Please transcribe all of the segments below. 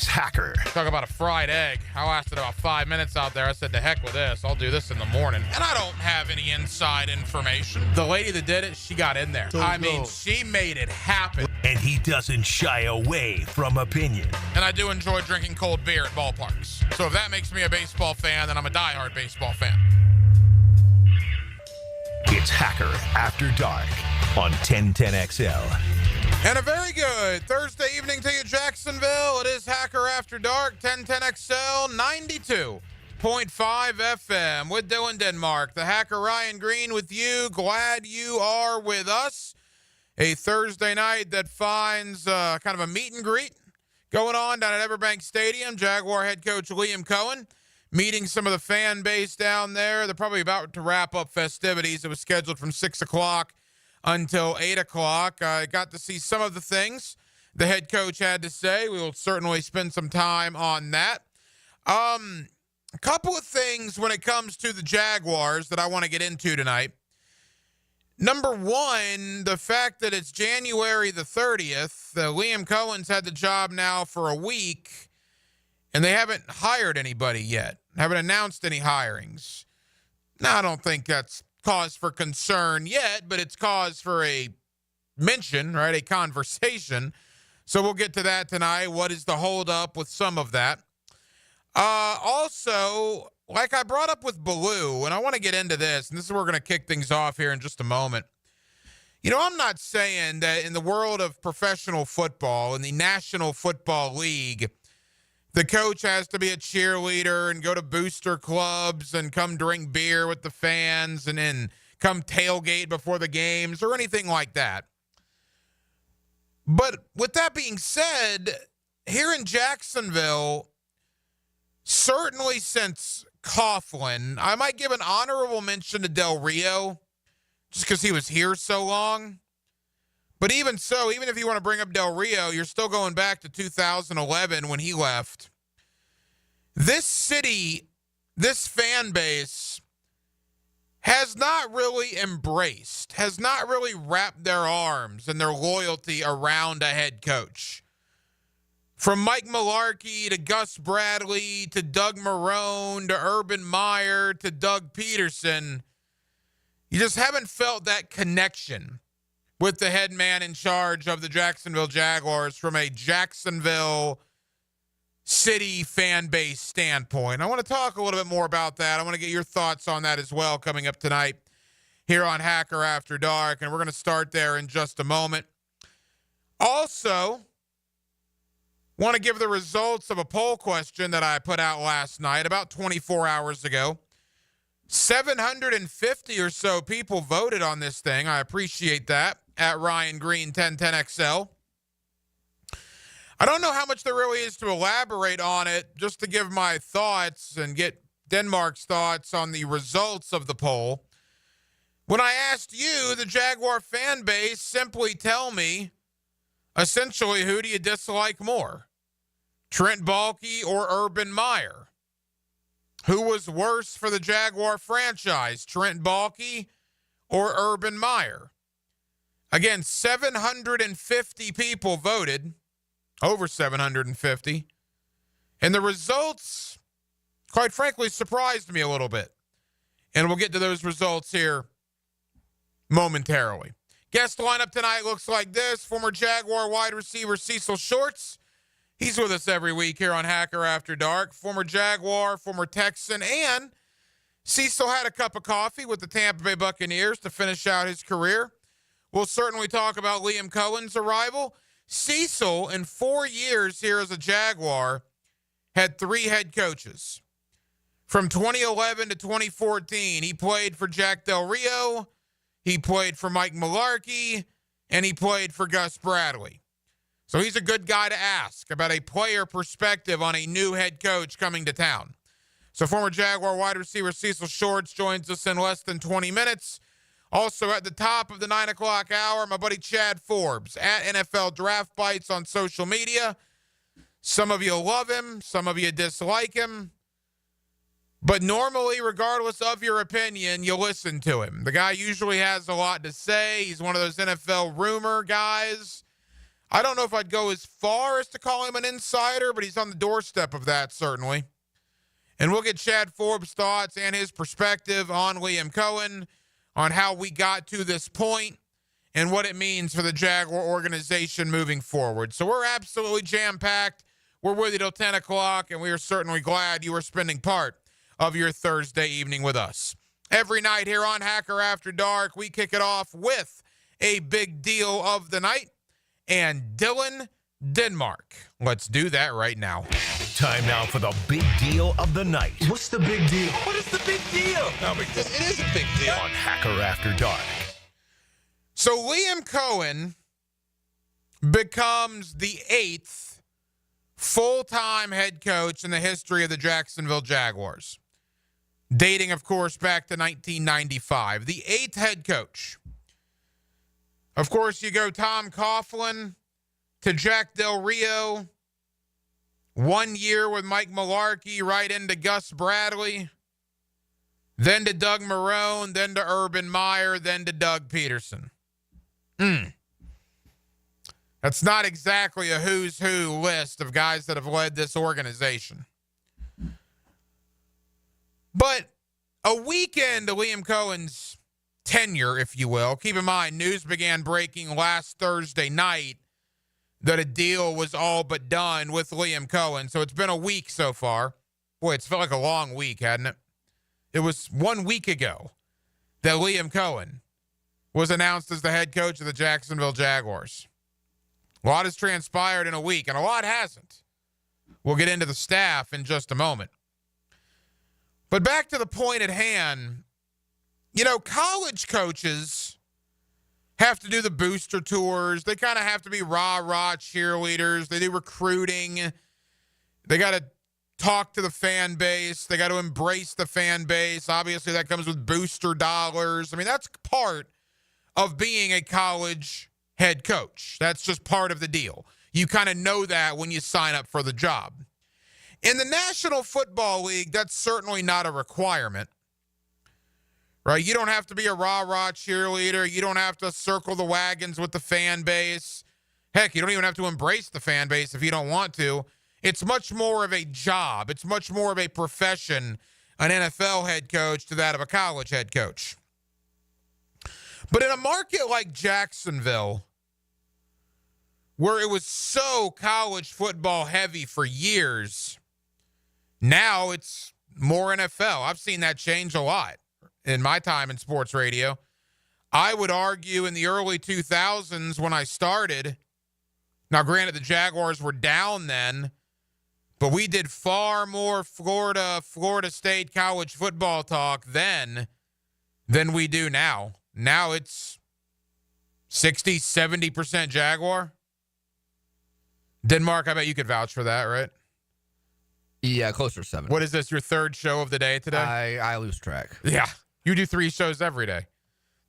It's Hacker. Talk about a fried egg. I lasted about 5 minutes out there. I said, to heck with this. I'll do this in the morning. And I don't have any inside information. The lady that did it, she got in there. She made it happen. And he doesn't shy away from opinion. And I do enjoy drinking cold beer at ballparks. So if that makes me a baseball fan, then I'm a diehard baseball fan. It's Hacker After Dark on 1010XL. And a very good Thursday evening to you, Jacksonville. It is Hacker After Dark, 1010XL, 92.5 FM with Dylan Denmark. The Hacker Ryan Green with you. Glad you are with us. A Thursday night that finds kind of a meet and greet going on down at Everbank Stadium. Jaguar head coach Liam Cohen meeting some of the fan base down there. They're probably about to wrap up festivities. It was scheduled from 6 o'clock until 8 o'clock. I got to see some of the things the head coach had to say. We will certainly spend some time on that. A couple of things when it comes to the Jaguars that I want to get into tonight. Number one, the fact that it's January the 30th. Liam Cohen's had the job now for a week, and they haven't hired anybody yet. Haven't announced any hirings. Now, I don't think that's cause for concern yet, but it's cause for a mention, right? A conversation. So we'll get to that tonight. What is the holdup with some of that? Also, like I brought up with Baloo, and I want to get into this, and this is where we're going to kick things off here in just a moment. You know, I'm not saying that in the world of professional football, in the National Football League, the coach has to be a cheerleader and go to booster clubs and come drink beer with the fans and then come tailgate before the games or anything like that. But with that being said, here in Jacksonville, certainly since Coughlin, I might give an honorable mention to Del Rio just because he was here so long. But even so, even if you want to bring up Del Rio, you're still going back to 2011 when he left. This city, this fan base has not really embraced, has not really wrapped their arms and their loyalty around a head coach. From Mike Mularkey to Gus Bradley to Doug Marrone to Urban Meyer to Doug Peterson, you just haven't felt that connection with the head man in charge of the Jacksonville Jaguars from a Jacksonville city fan base standpoint. I want to talk a little bit more about that. I want to get your thoughts on that as well coming up tonight here on Hacker After Dark, and we're going to start there in just a moment. Also, want to give the results of a poll question that I put out last night, about 24 hours ago. 750 or so people voted on this thing. I appreciate that. At Ryan Green 1010XL. I don't know how much there really is to elaborate on it, just to give my thoughts and get Denmark's thoughts on the results of the poll. When I asked you, the Jaguar fan base, simply tell me, essentially, who do you dislike more? Trent Baalke or Urban Meyer? Who was worse for the Jaguar franchise, Trent Baalke or Urban Meyer? Again, 750 people voted, over 750. And the results, quite frankly, surprised me a little bit. And we'll get to those results here momentarily. Guest lineup tonight looks like this. Former Jaguar wide receiver Cecil Shorts. He's with us every week here on Hacker After Dark. Former Jaguar, former Texan, and Cecil had a cup of coffee with the Tampa Bay Buccaneers to finish out his career. We'll certainly talk about Liam Cohen's arrival. Cecil, in 4 years here as a Jaguar, had 3 head coaches. From 2011 to 2014, he played for Jack Del Rio, he played for Mike Mularkey, and he played for Gus Bradley. So he's a good guy to ask about a player perspective on a new head coach coming to town. So former Jaguar wide receiver Cecil Shorts joins us in less than 20 minutes. Also at the top of the 9 o'clock hour, my buddy Chad Forbes at NFL Draft Bites on social media. Some of you love him. Some of you dislike him. But normally, regardless of your opinion, you listen to him. The guy usually has a lot to say. He's one of those NFL rumor guys. I don't know if I'd go as far as to call him an insider, but he's on the doorstep of that, certainly. And we'll get Chad Forbes' thoughts and his perspective on Liam Cohen, on how we got to this point, and what it means for the Jaguar organization moving forward. So we're absolutely jam-packed. We're with you till 10 o'clock, and we are certainly glad you are spending part of your Thursday evening with us. Every night here on Hacker After Dark, we kick it off with a big deal of the night and Dylan Denmark. Let's do that right now. Time now for the big deal of the night. What's the big deal? What is the big deal? No big deal. It is a big deal. On Hacker After Dark. So Liam Cohen becomes the 8th full-time head coach in the history of the Jacksonville Jaguars, dating, of course, back to 1995. The 8th head coach. Of course, you go Tom Coughlin to Jack Del Rio, 1 year with Mike Mularkey, right into Gus Bradley, then to Doug Marrone, then to Urban Meyer, then to Doug Peterson. That's not exactly a who's who list of guys that have led this organization. But a weekend to Liam Cohen's tenure, if you will. Keep in mind, news began breaking last Thursday night that a deal was all but done with Liam Cohen. So it's been a week so far. Boy, it's felt like a long week, hadn't it? It was 1 week ago that Liam Cohen was announced as the head coach of the Jacksonville Jaguars. A lot has transpired in a week, and a lot hasn't. We'll get into the staff in just a moment. But back to the point at hand, you know, college coaches have to do the booster tours. They kind of have to be rah-rah cheerleaders. They do recruiting. They got to talk to the fan base. They got to embrace the fan base. Obviously, that comes with booster dollars. I mean, that's part of being a college head coach. That's just part of the deal. You kind of know that when you sign up for the job. In the National Football League, that's certainly not a requirement. Right? You don't have to be a rah-rah cheerleader. You don't have to circle the wagons with the fan base. Heck, you don't even have to embrace the fan base if you don't want to. It's much more of a job. It's much more of a profession, an NFL head coach to that of a college head coach. But in a market like Jacksonville, where it was so college football heavy for years, now it's more NFL. I've seen that change a lot in my time in sports radio. I would argue in the early 2000s when I started, now granted the Jaguars were down then, but we did far more Florida State college football talk then than we do now. Now it's 60, 70% Jaguar. Denmark, I bet you could vouch for that, right? Yeah, closer to 7. What is this, your third show of the day today? I lose track. Yeah, you do 3 shows every day.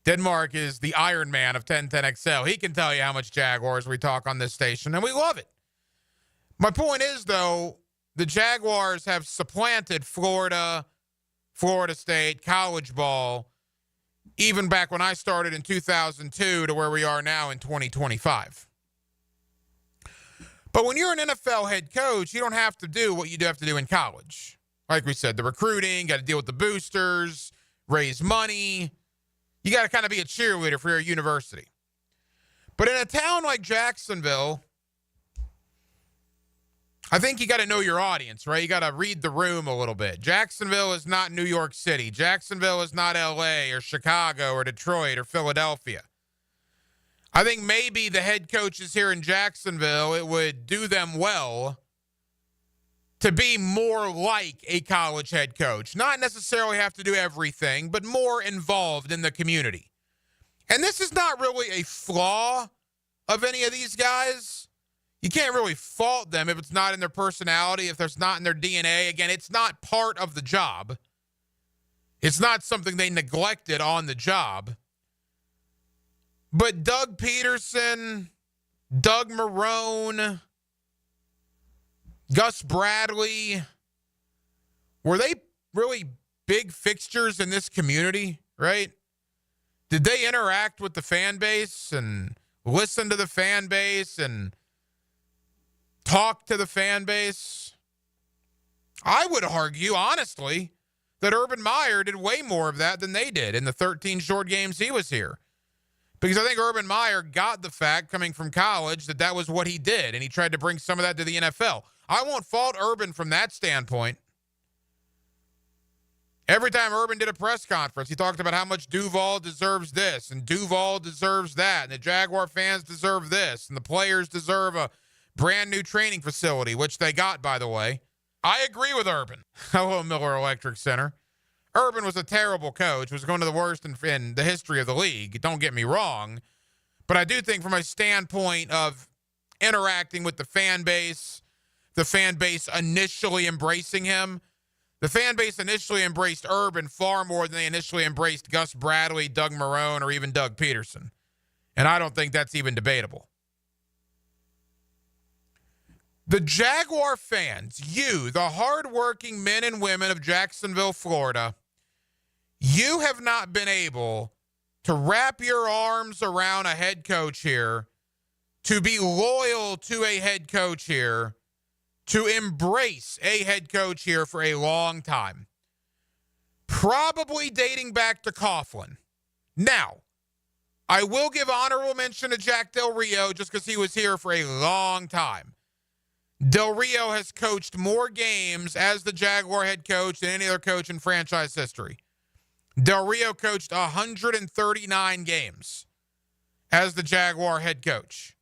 Denmark is the Iron Man of 1010XL. He can tell you how much Jaguars we talk on this station, and we love it. My point is, though, the Jaguars have supplanted Florida State, college ball, even back when I started in 2002 to where we are now in 2025. But when you're an NFL head coach, you don't have to do what you do have to do in college. Like we said, the recruiting, got to deal with the boosters, raise money. You got to kind of be a cheerleader for your university. But in a town like Jacksonville, I think you got to know your audience, right? You got to read the room a little bit. Jacksonville is not New York City. Jacksonville is not LA or Chicago or Detroit or Philadelphia. I think maybe the head coaches here in Jacksonville, it would do them well to be more like a college head coach. Not necessarily have to do everything, but more involved in the community. And this is not really a flaw of any of these guys. You can't really fault them if it's not in their personality, if it's not in their DNA. Again, it's not part of the job. It's not something they neglected on the job. But Doug Peterson, Doug Marrone, Gus Bradley, were they really big fixtures in this community, right? Did they interact with the fan base and listen to the fan base and talk to the fan base? I would argue, honestly, that Urban Meyer did way more of that than they did in the 13 short games he was here. Because I think Urban Meyer got the fact, coming from college, that that was what he did, and he tried to bring some of that to the NFL. I won't fault Urban from that standpoint. Every time Urban did a press conference, he talked about how much Duval deserves this, and Duval deserves that, and the Jaguar fans deserve this, and the players deserve a brand new training facility, which they got, by the way. I agree with Urban. Hello, Miller Electric Center. Urban was a terrible coach, was going to the worst in the history of the league. Don't get me wrong. But I do think from a standpoint of interacting with the fan base initially embracing him, the fan base initially embraced Urban far more than they initially embraced Gus Bradley, Doug Marrone, or even Doug Peterson. And I don't think that's even debatable. The Jaguar fans, you, the hardworking men and women of Jacksonville, Florida, you have not been able to wrap your arms around a head coach here, to be loyal to a head coach here, to embrace a head coach here for a long time. Probably dating back to Coughlin. Now, I will give honorable mention to Jack Del Rio just because he was here for a long time. Del Rio has coached more games as the Jaguar head coach than any other coach in franchise history. Del Rio coached 139 games as the Jaguar head coach.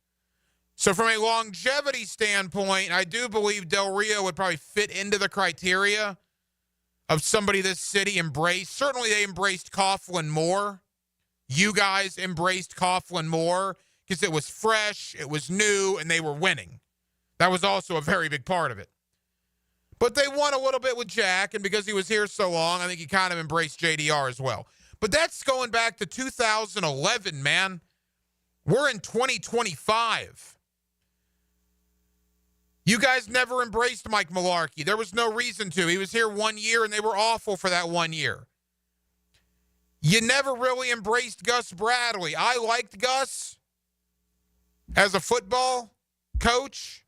So from a longevity standpoint, I do believe Del Rio would probably fit into the criteria of somebody this city embraced. Certainly they embraced Coughlin more. You guys embraced Coughlin more because it was fresh, it was new, and they were winning. That was also a very big part of it. But they won a little bit with Jack, and because he was here so long, I think he kind of embraced JDR as well. But that's going back to 2011, man. We're in 2025. You guys never embraced Mike Mularkey. There was no reason to. He was here 1 year, and they were awful for that 1 year. You never really embraced Gus Bradley. I liked Gus as a football coach.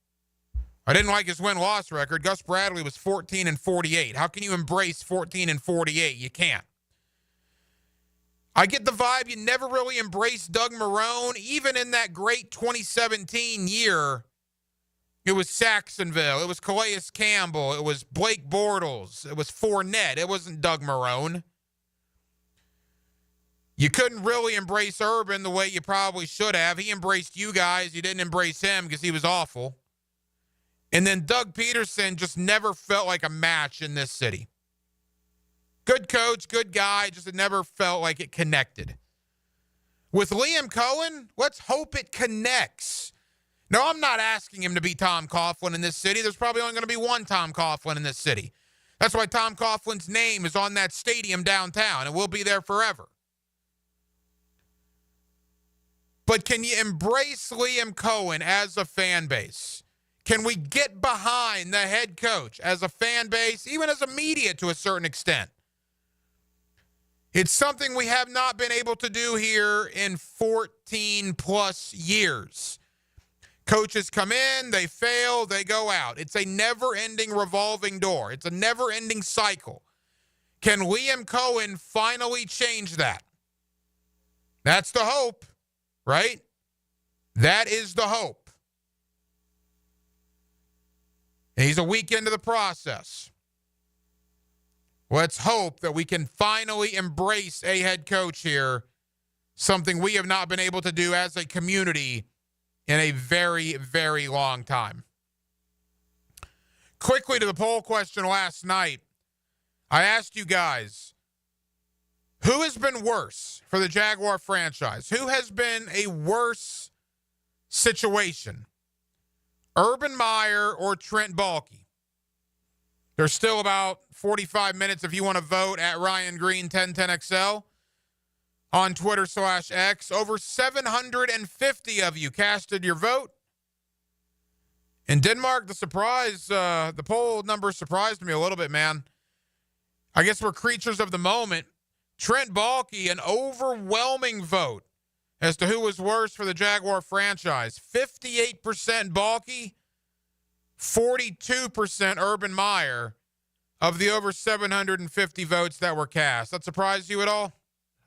I didn't like his win-loss record. Gus Bradley was 14-48. How can you embrace 14-48? You can't. I get the vibe you never really embraced Doug Marrone. Even in that great 2017 year, it was Jacksonville. It was Calais Campbell. It was Blake Bortles. It was Fournette. It wasn't Doug Marrone. You couldn't really embrace Urban the way you probably should have. He embraced you guys. You didn't embrace him because he was awful. And then Doug Peterson just never felt like a match in this city. Good coach, good guy, just it never felt like it connected. With Liam Cohen, let's hope it connects. No, I'm not asking him to be Tom Coughlin in this city. There's probably only going to be one Tom Coughlin in this city. That's why Tom Coughlin's name is on that stadium downtown, and will be there forever. But can you embrace Liam Cohen as a fan base? Can we get behind the head coach as a fan base, even as a media to a certain extent? It's something we have not been able to do here in 14-plus years. Coaches come in, they fail, they go out. It's a never-ending revolving door. It's a never-ending cycle. Can Liam Cohen finally change that? That's the hope, right? That is the hope. And he's a week into the process. Let's hope that we can finally embrace a head coach here, something we have not been able to do as a community in a very, very long time. Quickly to the poll question last night, I asked you guys, who has been worse for the Jaguar franchise? Who has been a worse situation? Urban Meyer or Trent Baalke? There's still about 45 minutes if you want to vote at Ryan Green 1010XL on Twitter/X. Over 750 of you casted your vote. In Denmark, the poll number surprised me a little bit, man. I guess we're creatures of the moment. Trent Baalke, an overwhelming vote as to who was worse for the Jaguar franchise. 58% Balky, 42% Urban Meyer of the over 750 votes that were cast. That surprised you at all?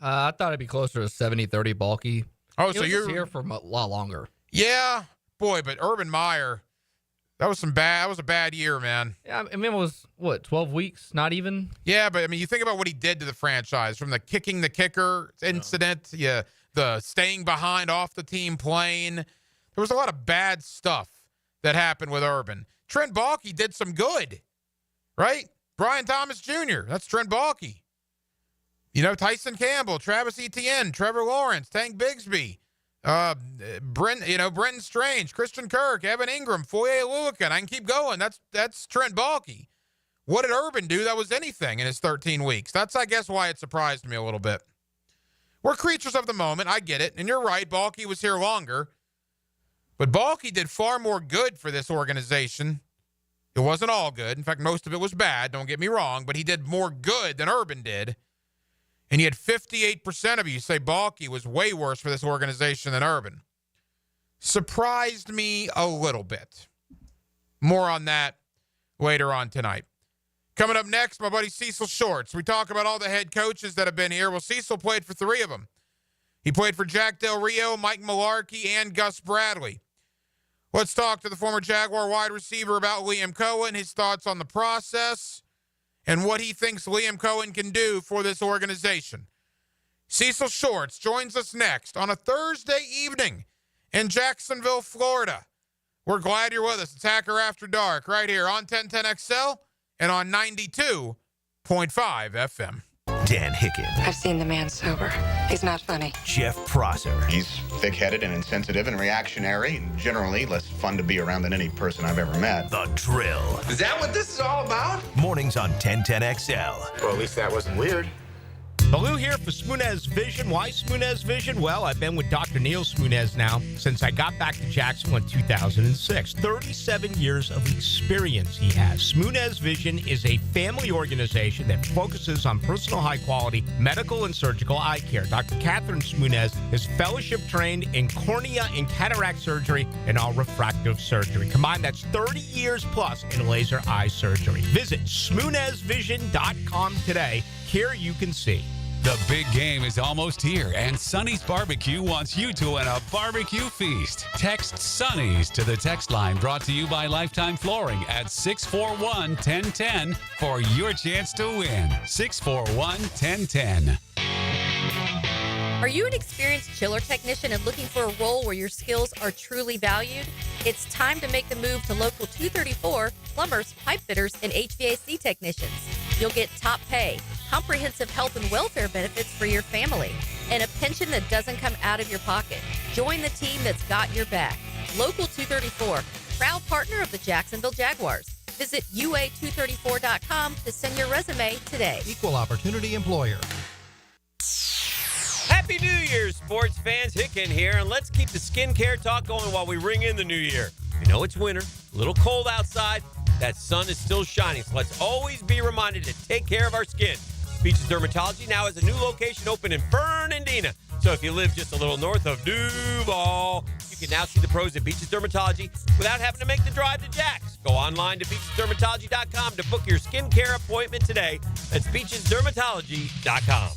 I thought it'd be closer to 70-30 Balky. Oh, so you're here for a lot longer. Yeah, boy, but Urban Meyer, that was a bad year, man. Yeah, I mean, it was, 12 weeks? Not even? Yeah, but I mean, you think about what he did to the franchise, from the kicking the kicker incident, the staying behind off the team plane. There was a lot of bad stuff that happened with Urban. Trent Baalke did some good, right? Brian Thomas Jr., that's Trent Baalke. Tyson Campbell, Travis Etienne, Trevor Lawrence, Tank Bigsby, Brenton Strange, Christian Kirk, Evan Ingram, Foye Oluokun. I can keep going. That's Trent Baalke. What did Urban do that was anything in his 13 weeks? That's, I guess, why it surprised me a little bit. We're creatures of the moment. I get it. And you're right. Baalke was here longer. But Baalke did far more good for this organization. It wasn't all good. In fact, most of it was bad. Don't get me wrong. But he did more good than Urban did. And yet 58% of you say Baalke was way worse for this organization than Urban. Surprised me a little bit. More on that later on tonight. Coming up next, my buddy Cecil Shorts. We talk about all the head coaches that have been here. Well, Cecil played for 3 of them. He played for Jack Del Rio, Mike Mularkey, and Gus Bradley. Let's talk to the former Jaguar wide receiver about Liam Cohen, his thoughts on the process, and what he thinks Liam Cohen can do for this organization. Cecil Shorts joins us next on a Thursday evening in Jacksonville, Florida. We're glad you're with us. It's Hacker After Dark right here on 1010XL and on 92.5 FM. Dan Hicken. I've seen the man sober. He's not funny. Jeff Prosser. He's thick-headed and insensitive and reactionary and generally less fun to be around than any person I've ever met. The Drill. Is that what this is all about? Mornings on 1010XL. Well, at least that wasn't weird. Baloo here for Smunez Vision. Why Smunez Vision? Well, I've been with Dr. Neil Smunez now since I got back to Jacksonville in 2006. 37 years of experience he has. Smunez Vision is a family organization that focuses on personal high-quality medical and surgical eye care. Dr. Catherine Smunez is fellowship trained in cornea and cataract surgery and all refractive surgery. Combined, that's 30 years plus in laser eye surgery. Visit SmunezVision.com today. Here you can see. The big game is almost here, and Sonny's Barbecue wants you to win a barbecue feast. Text Sonny's to the text line brought to you by Lifetime Flooring at 641-1010 for your chance to win. 641-1010. Are you an experienced chiller technician and looking for a role where your skills are truly valued? It's time to make the move to Local 234, plumbers, pipe fitters, and HVAC technicians. You'll get top pay, comprehensive health and welfare benefits for your family, and a pension that doesn't come out of your pocket. Join the team that's got your back. Local 234, proud partner of the Jacksonville Jaguars. Visit UA234.com to send your resume today. Equal opportunity employer. Happy New Year, sports fans. Hicken here, and let's keep the skincare talk going while we ring in the new year. We know it's winter, a little cold outside. That sun is still shining, so let's always be reminded to take care of our skin. Beaches Dermatology now has a new location open in Fernandina. So if you live just a little north of Duval, you can now see the pros at Beaches Dermatology without having to make the drive to Jax. Go online to beachesdermatology.com to book your skincare appointment today. That's beachesdermatology.com.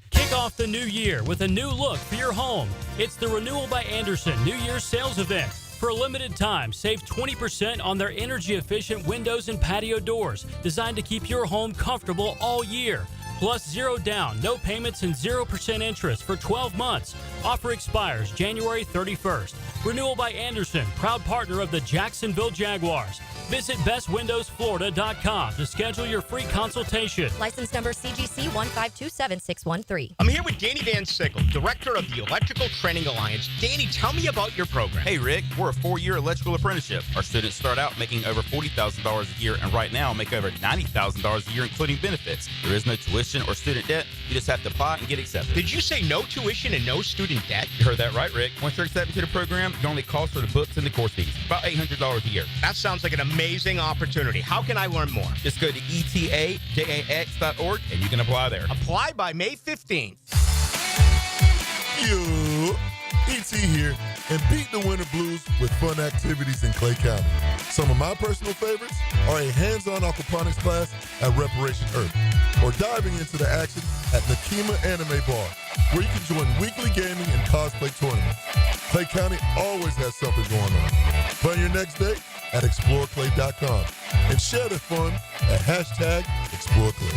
Kick off the new year with a new look for your home. It's the Renewal by Andersen New Year's sales event. For a limited time, save 20% on their energy-efficient windows and patio doors, designed to keep your home comfortable all year. Plus 0 down, no payments, and 0% interest for 12 months. Offer expires January 31st. Renewal by Andersen, proud partner of the Jacksonville Jaguars. Visit bestwindowsflorida.com to schedule your free consultation. License number CGC 1527613. I'm here with Danny Van Sickle, director of the Electrical Training Alliance. Danny, tell me about your program. Hey, Rick, we're a 4-year electrical apprenticeship. Our students start out making over $40,000 a year, and right now make over $90,000 a year, including benefits. There is no tuition or student debt. You just have to apply and get accepted. Did you say no tuition and no student debt? You heard that right, Rick. Once you're accepted to the program, your only cost for the books and the course fees, about $800 a year. That sounds like an amazing opportunity. How can I learn more? Just go to etajax.org and you can apply there. Apply by May 15th. You ET here, and beat the winter blues with fun activities in Clay County. Some of my personal favorites are a hands-on aquaponics class at Reparation Earth, or diving into the action at Nakima Anime Bar, where you can join weekly gaming and cosplay tournaments. Clay County always has something going on. Plan your next date at exploreclay.com and share the fun at #ExploreClay.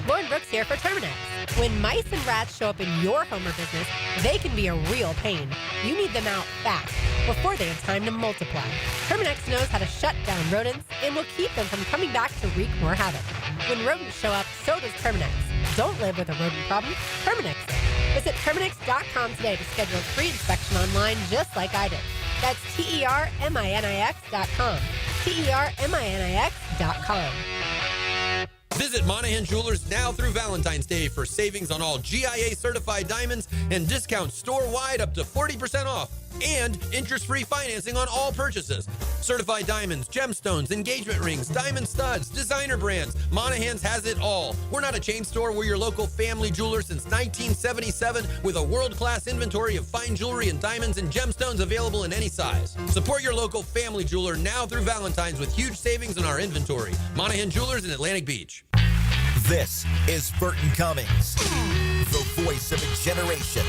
Lauren Brooks here for Terminex. When mice and rats show up in your home or business, they can be a real pain. You need them out fast, before they have time to multiply. Terminex knows how to shut down rodents and will keep them from coming back to wreak more havoc. When rodents show up, so does Terminex. Don't live with a rodent problem, Terminex it. Visit Terminex.com today to schedule a free inspection online just like I did. That's TERMINIX.com. TERMINIX.com. Visit Monahan Jewelers now through Valentine's Day for savings on all GIA certified diamonds and discounts store-wide up to 40% off and interest-free financing on all purchases. Certified diamonds, gemstones, engagement rings, diamond studs, designer brands. Monahan's has it all. We're not a chain store. We're your local family jeweler since 1977 with a world-class inventory of fine jewelry and diamonds and gemstones available in any size. Support your local family jeweler now through Valentine's with huge savings in our inventory. Monahan Jewelers in Atlantic Beach. This is Burton Cummings, the voice of a generation.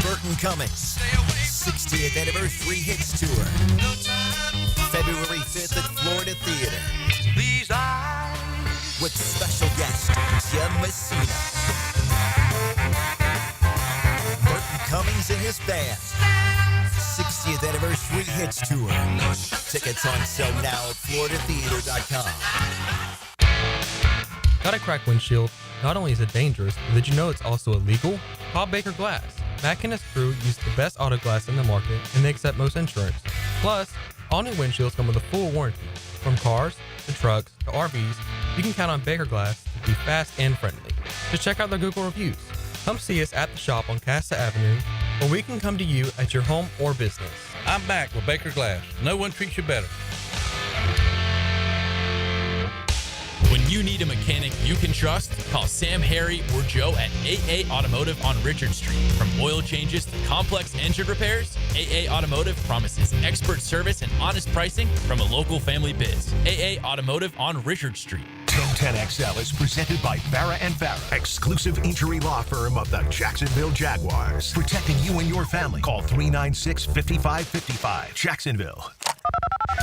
Burton Cummings, 60th Anniversary Hits Tour, February 5th at Florida Theater, with special guest Jim Messina. Burton Cummings and his band, 60th Anniversary Hits Tour. Tickets on sale now at floridatheater.com. Got a cracked windshield? Not only is it dangerous, but did you know it's also illegal? Call Baker Glass. Matt and his crew use the best auto glass in the market, and they accept most insurance. Plus, all new windshields come with a full warranty. From cars, to trucks, to RVs, you can count on Baker Glass to be fast and friendly. Just check out their Google reviews. Come see us at the shop on Casta Avenue, or we can come to you at your home or business. I'm back with Baker Glass. No one treats you better. When you need a mechanic you can trust, call Sam, Harry, or Joe at AA Automotive on Richard Street. From oil changes to complex engine repairs, AA Automotive promises expert service and honest pricing from a local family biz. AA Automotive on Richard Street. 1010XL is presented by Farah & Farah, exclusive injury law firm of the Jacksonville Jaguars. Protecting you and your family. Call 396-5555. Jacksonville.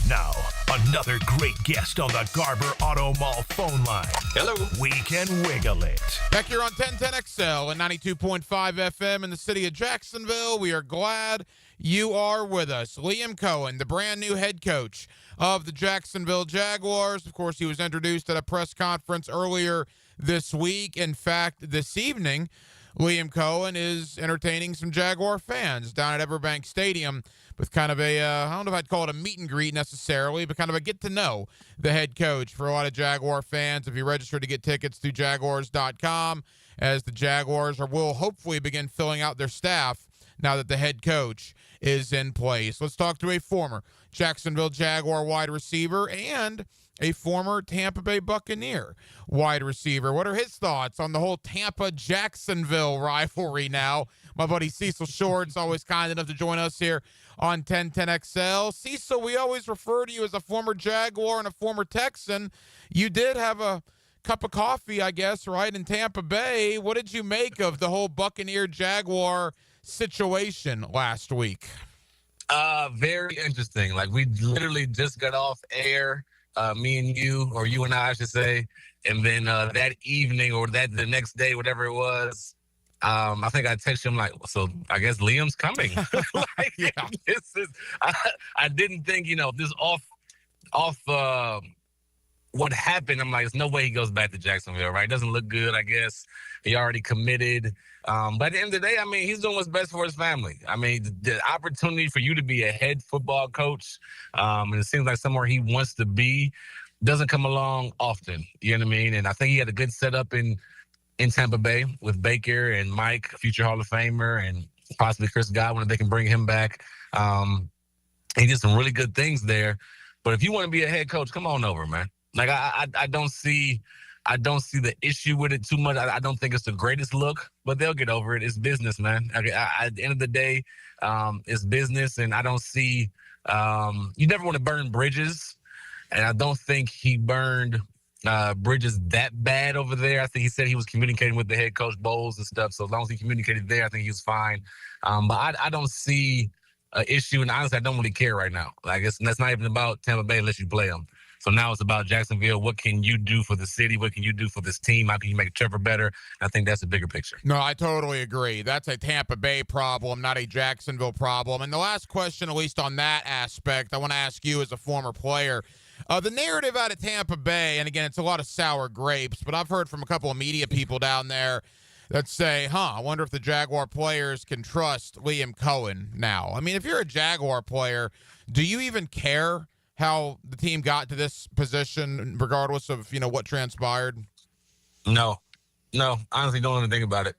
Now, another great guest on the Garber Auto Mall phone line. Hello. We can wiggle it. Back here on 1010XL and 92.5 FM in the city of Jacksonville. We are glad you are with us. Liam Cohen, the brand new head coach of the Jacksonville Jaguars. Of course, he was introduced at a press conference earlier this week. In fact, this evening, Liam Cohen is entertaining some Jaguar fans down at Everbank Stadium with kind of a, I don't know if I'd call it a meet and greet necessarily, but kind of a get to know the head coach for a lot of Jaguar fans. If you register to get tickets through Jaguars.com, as the Jaguars will hopefully begin filling out their staff now that the head coach is in place. Let's talk to a former Jacksonville Jaguar wide receiver and a former Tampa Bay Buccaneer wide receiver. What are his thoughts on the whole Tampa-Jacksonville rivalry now? My buddy Cecil Short's always kind enough to join us here on 1010XL. Cecil, we always refer to you as a former Jaguar and a former Texan. You did have a cup of coffee, I guess, right, in Tampa Bay. What did you make of the whole Buccaneer-Jaguar situation last week? Very interesting. Like, we literally just got off air, me and you, or you and I should say, and then that evening or the next day, whatever it was, I think I texted him like, so I guess Liam's coming. Like, yeah. This is, I didn't think, this off what happened. I'm like, there's no way he goes back to Jacksonville, right? Doesn't look good, I guess. He already committed. But at the end of the day, I mean, he's doing what's best for his family. I mean, the opportunity for you to be a head football coach, and it seems like somewhere he wants to be, doesn't come along often. You know what I mean? And I think he had a good setup in Tampa Bay with Baker and Mike, future Hall of Famer, and possibly Chris Godwin, if they can bring him back. He did some really good things there. But if you want to be a head coach, come on over, man. Like, I don't see I don't see the issue with it too much. I don't think it's the greatest look, but they'll get over it. It's business, man. At the end of the day, it's business, and I don't see you never want to burn bridges, and I don't think he burned bridges that bad over there. I think he said he was communicating with the head coach Bowles and stuff, so as long as he communicated there, I think he was fine. But I don't see an issue, and honestly, I don't really care right now. Like, that's not even about Tampa Bay unless you play them. So now it's about Jacksonville. What can you do for the city? What can you do for this team? How can you make Trevor better? I think that's a bigger picture. No, I totally agree. That's a Tampa Bay problem, not a Jacksonville problem. And the last question, at least on that aspect, I want to ask you as a former player. The narrative out of Tampa Bay, and again, it's a lot of sour grapes, but I've heard from a couple of media people down there that say, I wonder if the Jaguar players can trust Liam Cohen now. I mean, if you're a Jaguar player, do you even care how the team got to this position, regardless of, what transpired? No. Honestly, don't even think about it.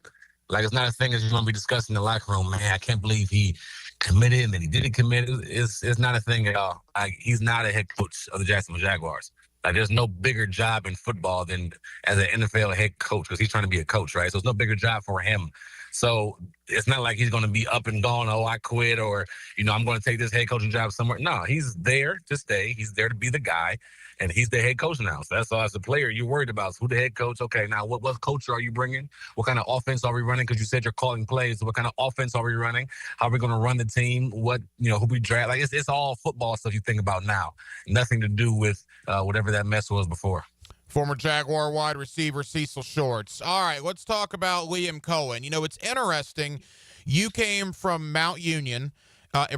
Like, it's not a thing that you're going to be discussing in the locker room. Man, I can't believe he committed and then he didn't commit. It's not a thing at all. Like, he's not a head coach of the Jacksonville Jaguars. Like, there's no bigger job in football than as an NFL head coach, because he's trying to be a coach, right? So there's no bigger job for him. So it's not like he's going to be up and gone, I quit, or, I'm going to take this head coaching job somewhere. No, he's there to stay. He's there to be the guy, and he's the head coach now. So that's all as a player you're worried about. So who the head coach? Okay, now what culture are you bringing? What kind of offense are we running? Because you said you're calling plays. What kind of offense are we running? How are we going to run the team? What, who we draft? Like, it's all football stuff you think about now. Nothing to do with whatever that mess was before. Former Jaguar wide receiver Cecil Shorts. All right, let's talk about Liam Cohen. It's interesting. You came from Mount Union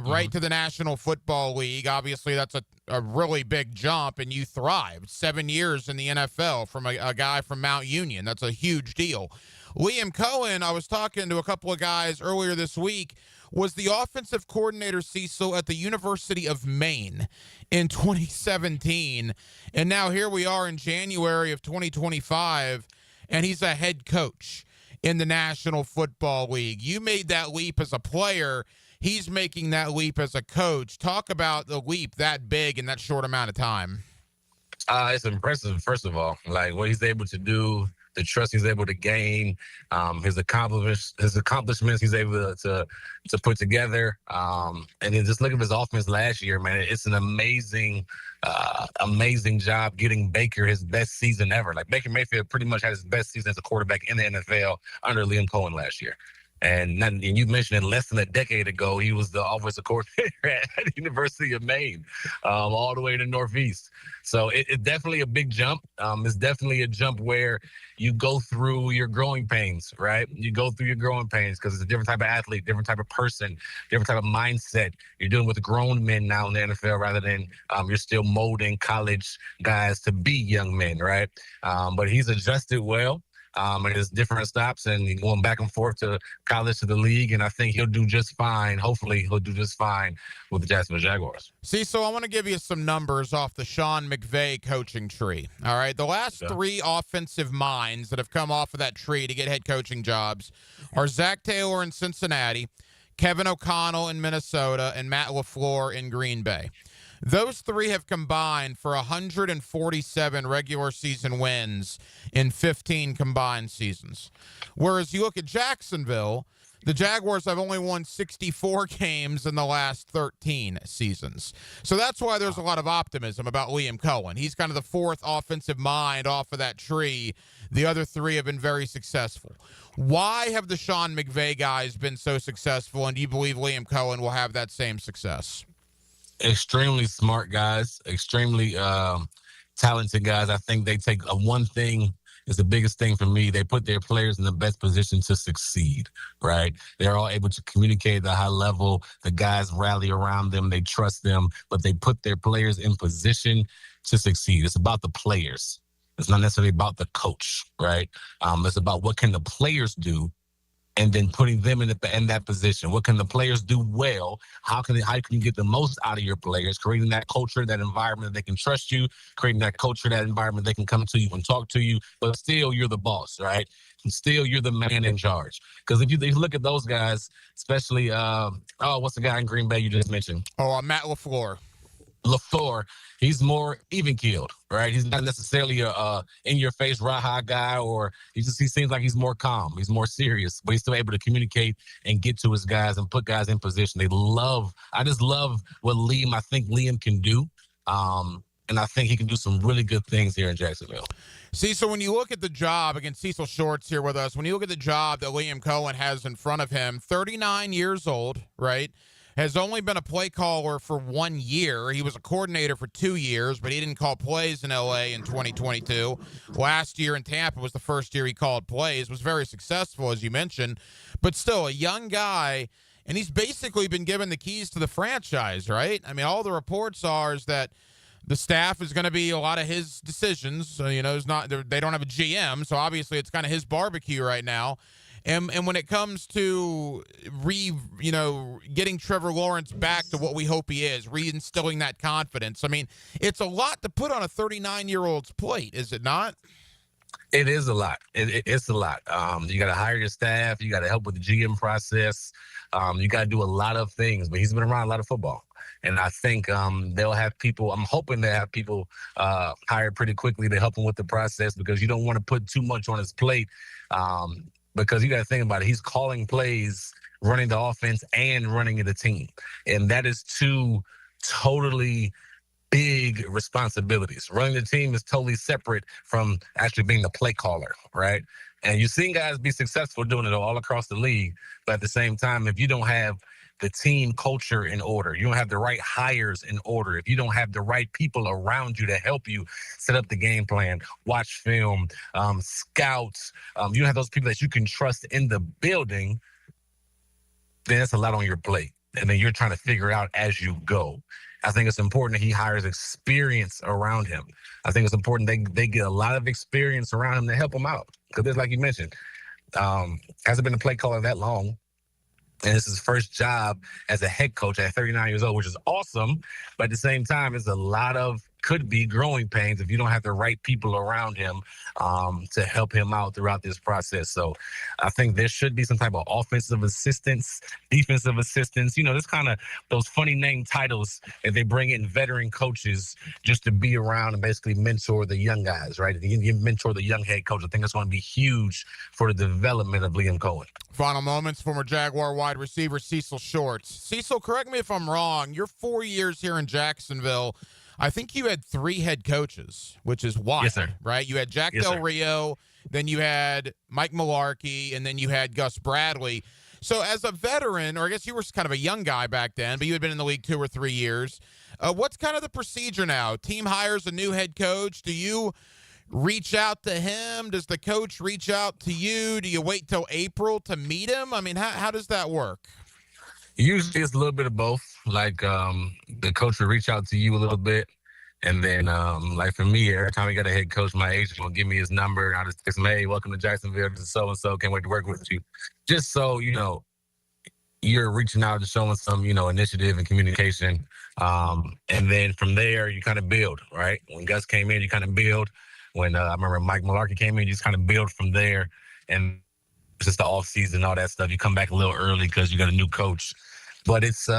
right to the National Football League. Obviously, that's a really big jump, and you thrived. 7 years in the NFL from a guy from Mount Union. That's a huge deal. Liam Cohen, I was talking to a couple of guys earlier this week, was the offensive coordinator, Cecil, at the University of Maine in 2017. And now here we are in January of 2025, and he's a head coach in the National Football League. You made that leap as a player. He's making that leap as a coach. Talk about the leap that big in that short amount of time. It's impressive, first of all. Like, what he's able to do, the trust he's able to gain, his accomplishments he's able to put together. And then just look at his offense last year, man. It's an amazing job getting Baker his best season ever. Like, Baker Mayfield pretty much had his best season as a quarterback in the NFL under Liam Cohen last year. And you mentioned it, less than a decade ago, he was the offensive coordinator at the University of Maine, all the way to the Northeast. So it's definitely a big jump. It's definitely a jump where you go through your growing pains, right? You go through your growing pains because it's a different type of athlete, different type of person, different type of mindset. You're dealing with grown men now in the NFL rather than you're still molding college guys to be young men, right? But he's adjusted well. And his different stops and going back and forth to college to the league. And I think he'll do just fine. Hopefully he'll do just fine with the Jacksonville Jaguars. So I want to give you some numbers off the Sean McVay coaching tree. All right. The last three offensive minds that have come off of that tree to get head coaching jobs are Zach Taylor in Cincinnati, Kevin O'Connell in Minnesota, and Matt LaFleur in Green Bay. Those three have combined for 147 regular season wins in 15 combined seasons. Whereas you look at Jacksonville, the Jaguars have only won 64 games in the last 13 seasons. So that's why there's a lot of optimism about Liam Cohen. He's kind of the fourth offensive mind off of that tree. The other three have been very successful. Why have the Sean McVay guys been so successful, and do you believe Liam Cohen will have that same success? Extremely smart guys, extremely talented guys. I think they take one thing is the biggest thing for me. They put their players in the best position to succeed, right? They're all able to communicate at a high level. The guys rally around them. They trust them, but they put their players in position to succeed. It's about the players. It's not necessarily about the coach, right? It's about what can the players do, and then putting them in that position. What can the players do well? How can you get the most out of your players? Creating that culture, that environment that they can trust you, creating that culture, that environment they can come to you and talk to you, but still you're the boss, right? And still you're the man in charge. Because if you look at those guys, especially, what's the guy in Green Bay you just mentioned? Matt LaFleur. LaFleur, he's more even-keeled, right? He's not necessarily a in-your-face raha guy, or he seems like he's more calm. He's more serious, but he's still able to communicate and get to his guys and put guys in position. I just love what I think Liam can do. And I think he can do some really good things here in Jacksonville. Cecil, when you look at the job, again, Cecil Shorts here with us, when you look at the job that Liam Cohen has in front of him, 39 years old, right? Has only been a play caller for 1 year. He was a coordinator for 2 years, but he didn't call plays in L.A. in 2022. Last year in Tampa was the first year he called plays. Was very successful, as you mentioned, but still a young guy, and he's basically been given the keys to the franchise, right? I mean, all the reports are is that the staff is going to be a lot of his decisions. They don't have a GM, so obviously it's kind of his barbecue right now. And when it comes to getting Trevor Lawrence back to what we hope he is, reinstilling that confidence. I mean, it's a lot to put on a 39-year-old's plate, is it not? It is a lot. It's a lot. You got to hire your staff. You got to help with the GM process. You got to do a lot of things. But he's been around a lot of football. And I think they'll have people, I'm hoping they have people hired pretty quickly to help him with the process, because you don't want to put too much on his plate. Because you got to think about it. He's calling plays, running the offense, and running the team. And that is two totally big responsibilities. Running the team is totally separate from actually being the play caller, right? And you've seen guys be successful doing it all across the league. But at the same time, if you don't have the team culture in order, you don't have the right hires in order, if you don't have the right people around you to help you set up the game plan, watch film, scouts, you don't have those people that you can trust in the building, then that's a lot on your plate. And then you're trying to figure out as you go. I think it's important that he hires experience around him. I think it's important they get a lot of experience around him to help him out. Because just like you mentioned, hasn't been a play caller that long. And it's his first job as a head coach at 39 years old, which is awesome. But at the same time, it's a lot of could be growing pains if you don't have the right people around him to help him out throughout this process. So I think there should be some type of offensive assistance, defensive assistance, this kind of those funny name titles if they bring in veteran coaches just to be around and basically mentor the young guys, right? You mentor the young head coach. I think that's going to be huge for the development of Liam Cohen. Final moments, former Jaguar wide receiver Cecil Shorts. Cecil, correct me if I'm wrong. You're 4 years here in Jacksonville. I think you had 3 head coaches, which is wild, yes, sir. Right? You had Jack Del Rio, then you had Mike Mularkey, and then you had Gus Bradley. So as a veteran, or I guess you were kind of a young guy back then, but you had been in the league 2 or 3 years. What's kind of the procedure now? Team hires a new head coach. Do you reach out to him? Does the coach reach out to you? Do you wait till April to meet him? I mean, how does that work? Usually it's a little bit of both. Like the coach will reach out to you a little bit. And then like for me, every time we got a head coach, my agent will give me his number. And I'll just text him, hey, welcome to Jacksonville. This is so-and-so. Can't wait to work with you. Just so, you're reaching out to showing some, initiative and communication. And then from there, you kind of build, right? When Gus came in, you kind of build. When I remember Mike Mularkey came in, you just kind of build from there. And it's just the off season, all that stuff. You come back a little early because you got a new coach. But it's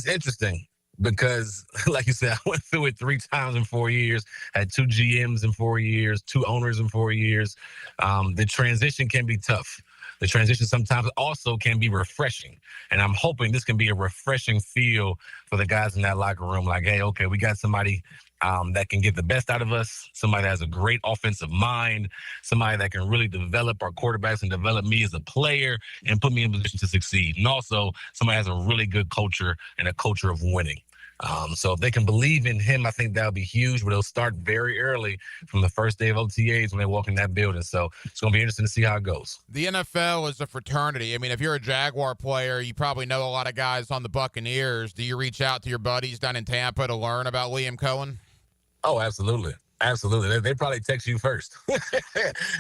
interesting because, like you said, I went through it 3 times in 4 years, had 2 GMs in 4 years, 2 owners in 4 years. The transition can be tough. The transition sometimes also can be refreshing. And I'm hoping this can be a refreshing feel for the guys in that locker room. Like, hey, okay, we got somebody that can get the best out of us, somebody that has a great offensive mind, somebody that can really develop our quarterbacks and develop me as a player and put me in position to succeed. And also somebody has a really good culture and a culture of winning. So if they can believe in him, I think that'll be huge, but it'll start very early from the first day of OTAs when they walk in that building. So it's going to be interesting to see how it goes. The NFL is a fraternity. I mean, if you're a Jaguar player, you probably know a lot of guys on the Buccaneers. Do you reach out to your buddies down in Tampa to learn about Liam Cohen? Oh, absolutely. Absolutely. They probably text you first.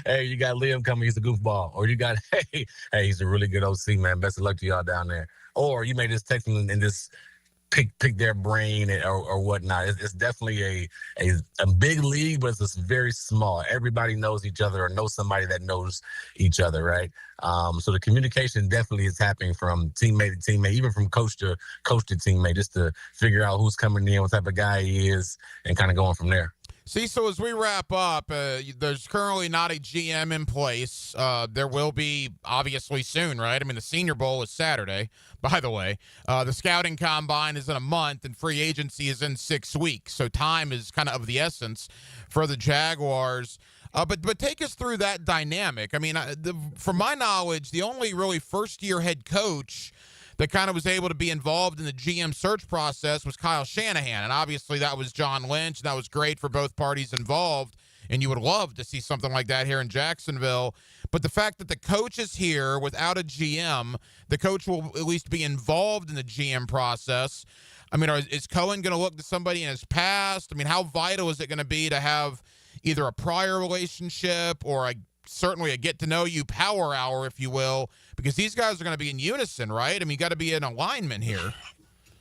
Hey, you got Liam coming. He's a goofball. Or you got, hey, he's a really good OC, man. Best of luck to y'all down there. Or you may just text him and just pick their brain or whatnot. It's definitely a big league, but it's very small. Everybody knows each other or knows somebody that knows each other, right? So the communication definitely is happening from teammate to teammate, even from coach to teammate, just to figure out who's coming in, what type of guy he is, and kind of going from there. Cecil, as we wrap up, there's currently not a GM in place. There will be, obviously, soon, right? I mean, the Senior Bowl is Saturday, by the way. The scouting combine is in a month, and free agency is in 6 weeks. So time is kind of the essence for the Jaguars. But take us through that dynamic. I mean, from my knowledge, the only really first-year head coach that kind of was able to be involved in the GM search process was Kyle Shanahan. And obviously that was John Lynch, and that was great for both parties involved. And you would love to see something like that here in Jacksonville. But the fact that the coach is here without a GM, the coach will at least be involved in the GM process. I mean, is Cohen going to look to somebody in his past? I mean, how vital is it going to be to have either a prior relationship or certainly a get-to-know-you power hour, if you will, because these guys are going to be in unison, right? I mean, you got to be in alignment here.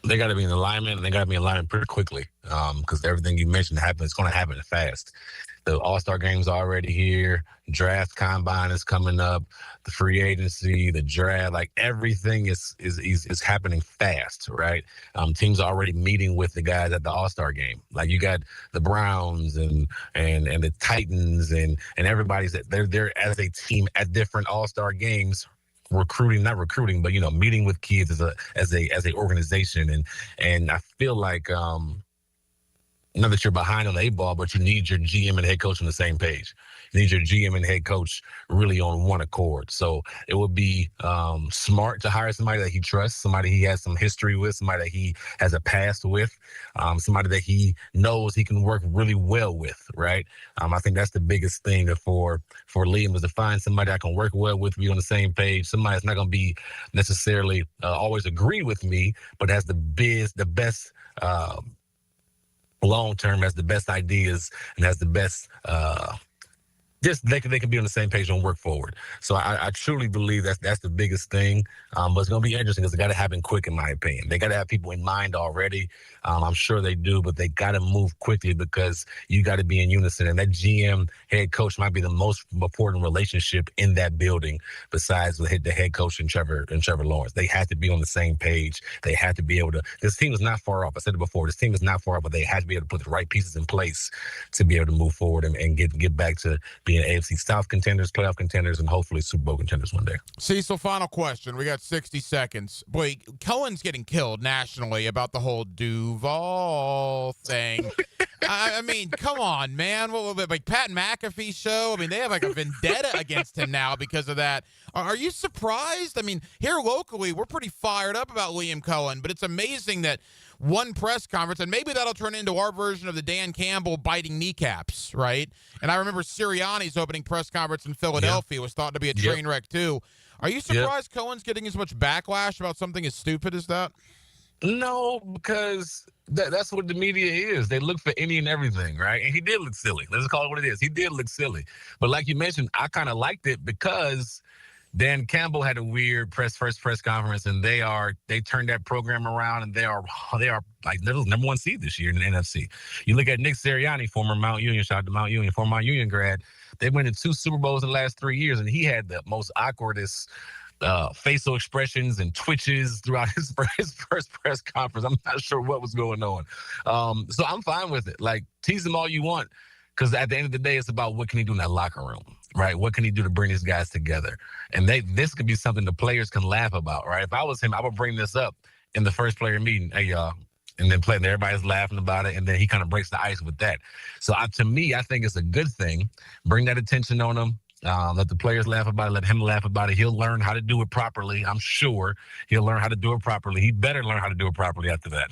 They got to be in alignment, and they got to be in alignment pretty quickly because everything you mentioned it's going to happen fast. The All-Star game's already here. Draft combine is coming up. The free agency, the draft, like everything is happening fast, right? Teams are already meeting with the guys at the All-Star game. Like you got the Browns and the Titans and everybody's they're as a team at different All-Star games. Not recruiting, but meeting with kids as a organization, and I feel like not that you're behind on the 8 ball, but you need your GM and head coach on the same page. You need your GM and head coach really on one accord. So it would be smart to hire somebody that he trusts, somebody he has some history with, somebody that he has a past with, somebody that he knows he can work really well with, right? I think that's the biggest thing for Liam is to find somebody I can work well with, be on the same page, somebody that's not going to be necessarily always agree with me, but has the best long-term, has the best ideas, and has the best they can be on the same page and work forward. So I truly believe that's the biggest thing. But it's going to be interesting because it got to happen quick, in my opinion. They got to have people in mind already. I'm sure they do, but they got to move quickly because you got to be in unison. And that GM head coach might be the most important relationship in that building besides the head coach and Trevor Lawrence. They have to be on the same page. They have to be able to. This team is not far off. I said it before. This team is not far off, but they have to be able to put the right pieces in place to be able to move forward and get back to being AFC South contenders, playoff contenders, and hopefully Super Bowl contenders one day. Cecil, final question. We got 60 seconds. Boy, Cohen's getting killed nationally about the whole Duval thing. I mean, come on, man. Like Pat McAfee show? I mean, they have like a vendetta against him now because of that. Are you surprised? I mean, here locally, we're pretty fired up about Liam Cohen, but it's amazing that one press conference, and maybe that'll turn into our version of the Dan Campbell biting kneecaps, right? And I remember Sirianni's opening press conference in Philadelphia was thought to be a train wreck, too. Are you surprised Cohen's getting as much backlash about something as stupid as that? No, because that's what the media is. They look for any and everything, right? And he did look silly. Let's call it what it is. He did look silly. But like you mentioned, I kind of liked it because Dan Campbell had a weird first press conference, and they turned that program around, and they are like the number 1 seed this year in the NFC. You look at Nick Sirianni, former Mount Union, shout out to Mount Union, former Mount Union grad. They went to 2 Super Bowls in the last 3 years, and he had the most awkwardest facial expressions and twitches throughout his first press conference. I'm not sure what was going on. So I'm fine with it. Like, tease him all you want, because at the end of the day, it's about what can he do in that locker room, right? What can he do to bring these guys together? And this could be something the players can laugh about, right? If I was him, I would bring this up in the first player meeting. Hey, y'all. And then everybody's laughing about it, and then he kind of breaks the ice with that. So to me, I think it's a good thing. Bring that attention on him. Let the players laugh about it. Let him laugh about it. He'll learn how to do it properly. I'm sure he'll learn how to do it properly. He better learn how to do it properly after that.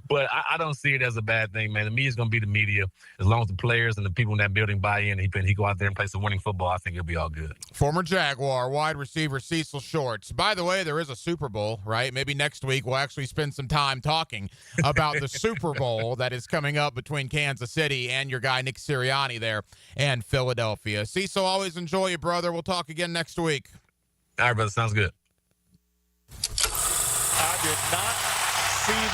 but I don't see it as a bad thing, man. The media's going to be the media. As long as the players and the people in that building buy in, he go out there and play some winning football, I think he'll be all good. Former Jaguar wide receiver Cecil Shorts. By the way, there is a Super Bowl, right? Maybe next week we'll actually spend some time talking about the Super Bowl that is coming up between Kansas City and your guy Nick Sirianni there and Philadelphia. Cecil, always enjoy you, brother. We'll talk again next week. All right, brother. Sounds good. I did not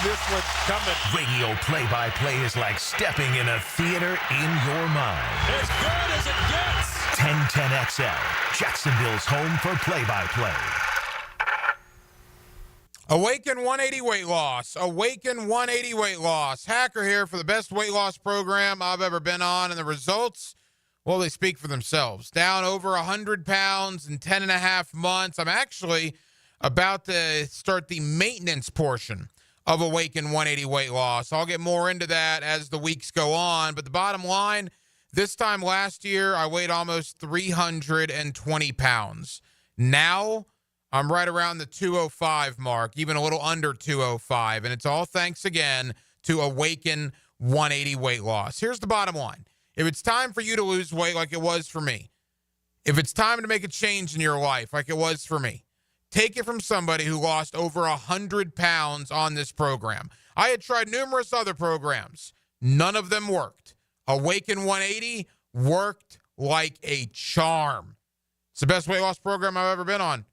this one's coming. Radio play-by-play is like stepping in a theater in your mind. As good as it gets. 1010XL, Jacksonville's home for play-by-play. Awaken 180 weight loss. Awaken 180 weight loss. Hacker here for the best weight loss program I've ever been on, and the results, well, they speak for themselves. Down over 100 pounds in 10 and a half months. I'm actually about to start the maintenance portion of Awaken 180 weight loss. I'll get more into that as the weeks go on, but the bottom line, this time last year, I weighed almost 320 pounds. Now, I'm right around the 205 mark, even a little under 205, and it's all thanks again to Awaken 180 weight loss. Here's the bottom line. If it's time for you to lose weight like it was for me, if it's time to make a change in your life like it was for me, take it from somebody who lost over 100 pounds on this program. I had tried numerous other programs. None of them worked. Awaken 180 worked like a charm. It's the best weight loss program I've ever been on.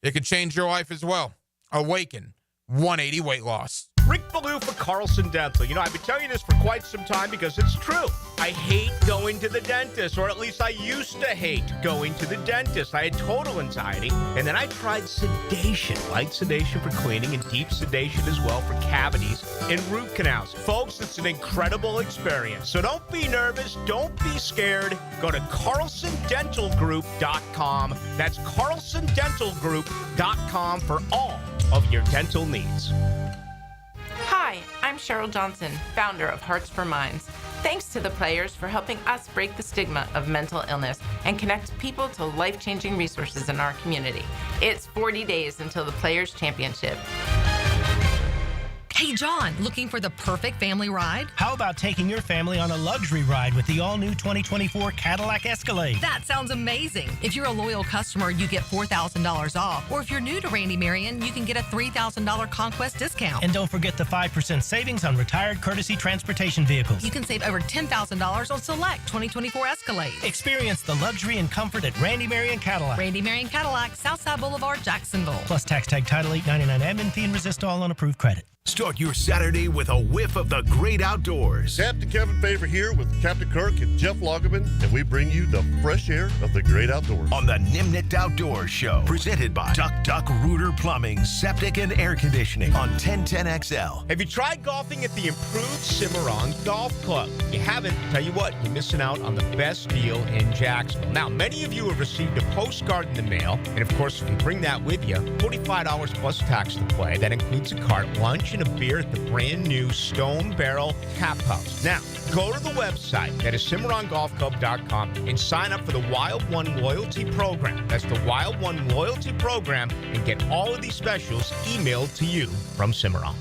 It could change your life as well. Awaken 180 weight loss. Rick Ballou for Carlson Dental. You know, I've been telling you this for quite some time because it's true. I hate going to the dentist, or at least I used to hate going to the dentist. I had total anxiety, and then I tried sedation, light sedation for cleaning and deep sedation as well for cavities and root canals. Folks, it's an incredible experience. So don't be nervous. Don't be scared. Go to carlsondentalgroup.com. That's carlsondentalgroup.com for all of your dental needs. Hi, I'm Cheryl Johnson, founder of Hearts for Minds. Thanks to the players for helping us break the stigma of mental illness and connect people to life-changing resources in our community. It's 40 days until the Players' Championship. Hey, John, looking for the perfect family ride? How about taking your family on a luxury ride with the all-new 2024 Cadillac Escalade? That sounds amazing. If you're a loyal customer, you get $4,000 off. Or if you're new to Randy Marion, you can get a $3,000 Conquest discount. And don't forget the 5% savings on retired courtesy transportation vehicles. You can save over $10,000 on select 2024 Escalade. Experience the luxury and comfort at Randy Marion Cadillac. Randy Marion Cadillac, Southside Boulevard, Jacksonville. Plus tax tag title $899 admin fee and resist all on approved credit. Start your Saturday with a whiff of the great outdoors. Captain Kevin Favor here with Captain Kirk and Jeff Lagerman, and we bring you the fresh air of the great outdoors. On the Nimnit Outdoors Show, presented by Duck Rooter Plumbing, Septic and Air Conditioning on 1010XL. Have you tried golfing at the improved Cimarron Golf Club? If you haven't, tell you what, you're missing out on the best deal in Jacksonville. Now, many of you have received a postcard in the mail, and of course, if you bring that with you, $45 plus tax to play. That includes a cart, lunch, and a beer at the brand new Stone Barrel Tap House. Now, go to the website, that is CimarronGolfClub.com, and sign up for the Wild One Loyalty Program. That's the Wild One Loyalty Program, and get all of these specials emailed to you from Cimarron.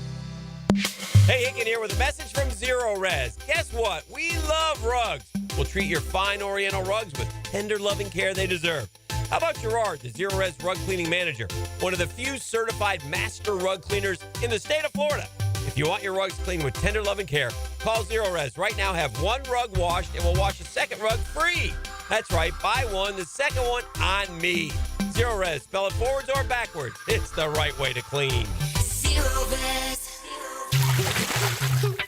Hey, Hicken here with a message from Zero Res. Guess what? We love rugs. We'll treat your fine Oriental rugs with tender, loving care they deserve. How about Gerard, the Zero Res rug cleaning manager, one of the few certified master rug cleaners in the state of Florida? If you want your rugs cleaned with tender love and care, call Zero Res. Right now, have one rug washed and we'll wash a second rug free. That's right, buy one, the second one on me. Zero Res, spell it forwards or backwards. It's the right way to clean. Zero Res.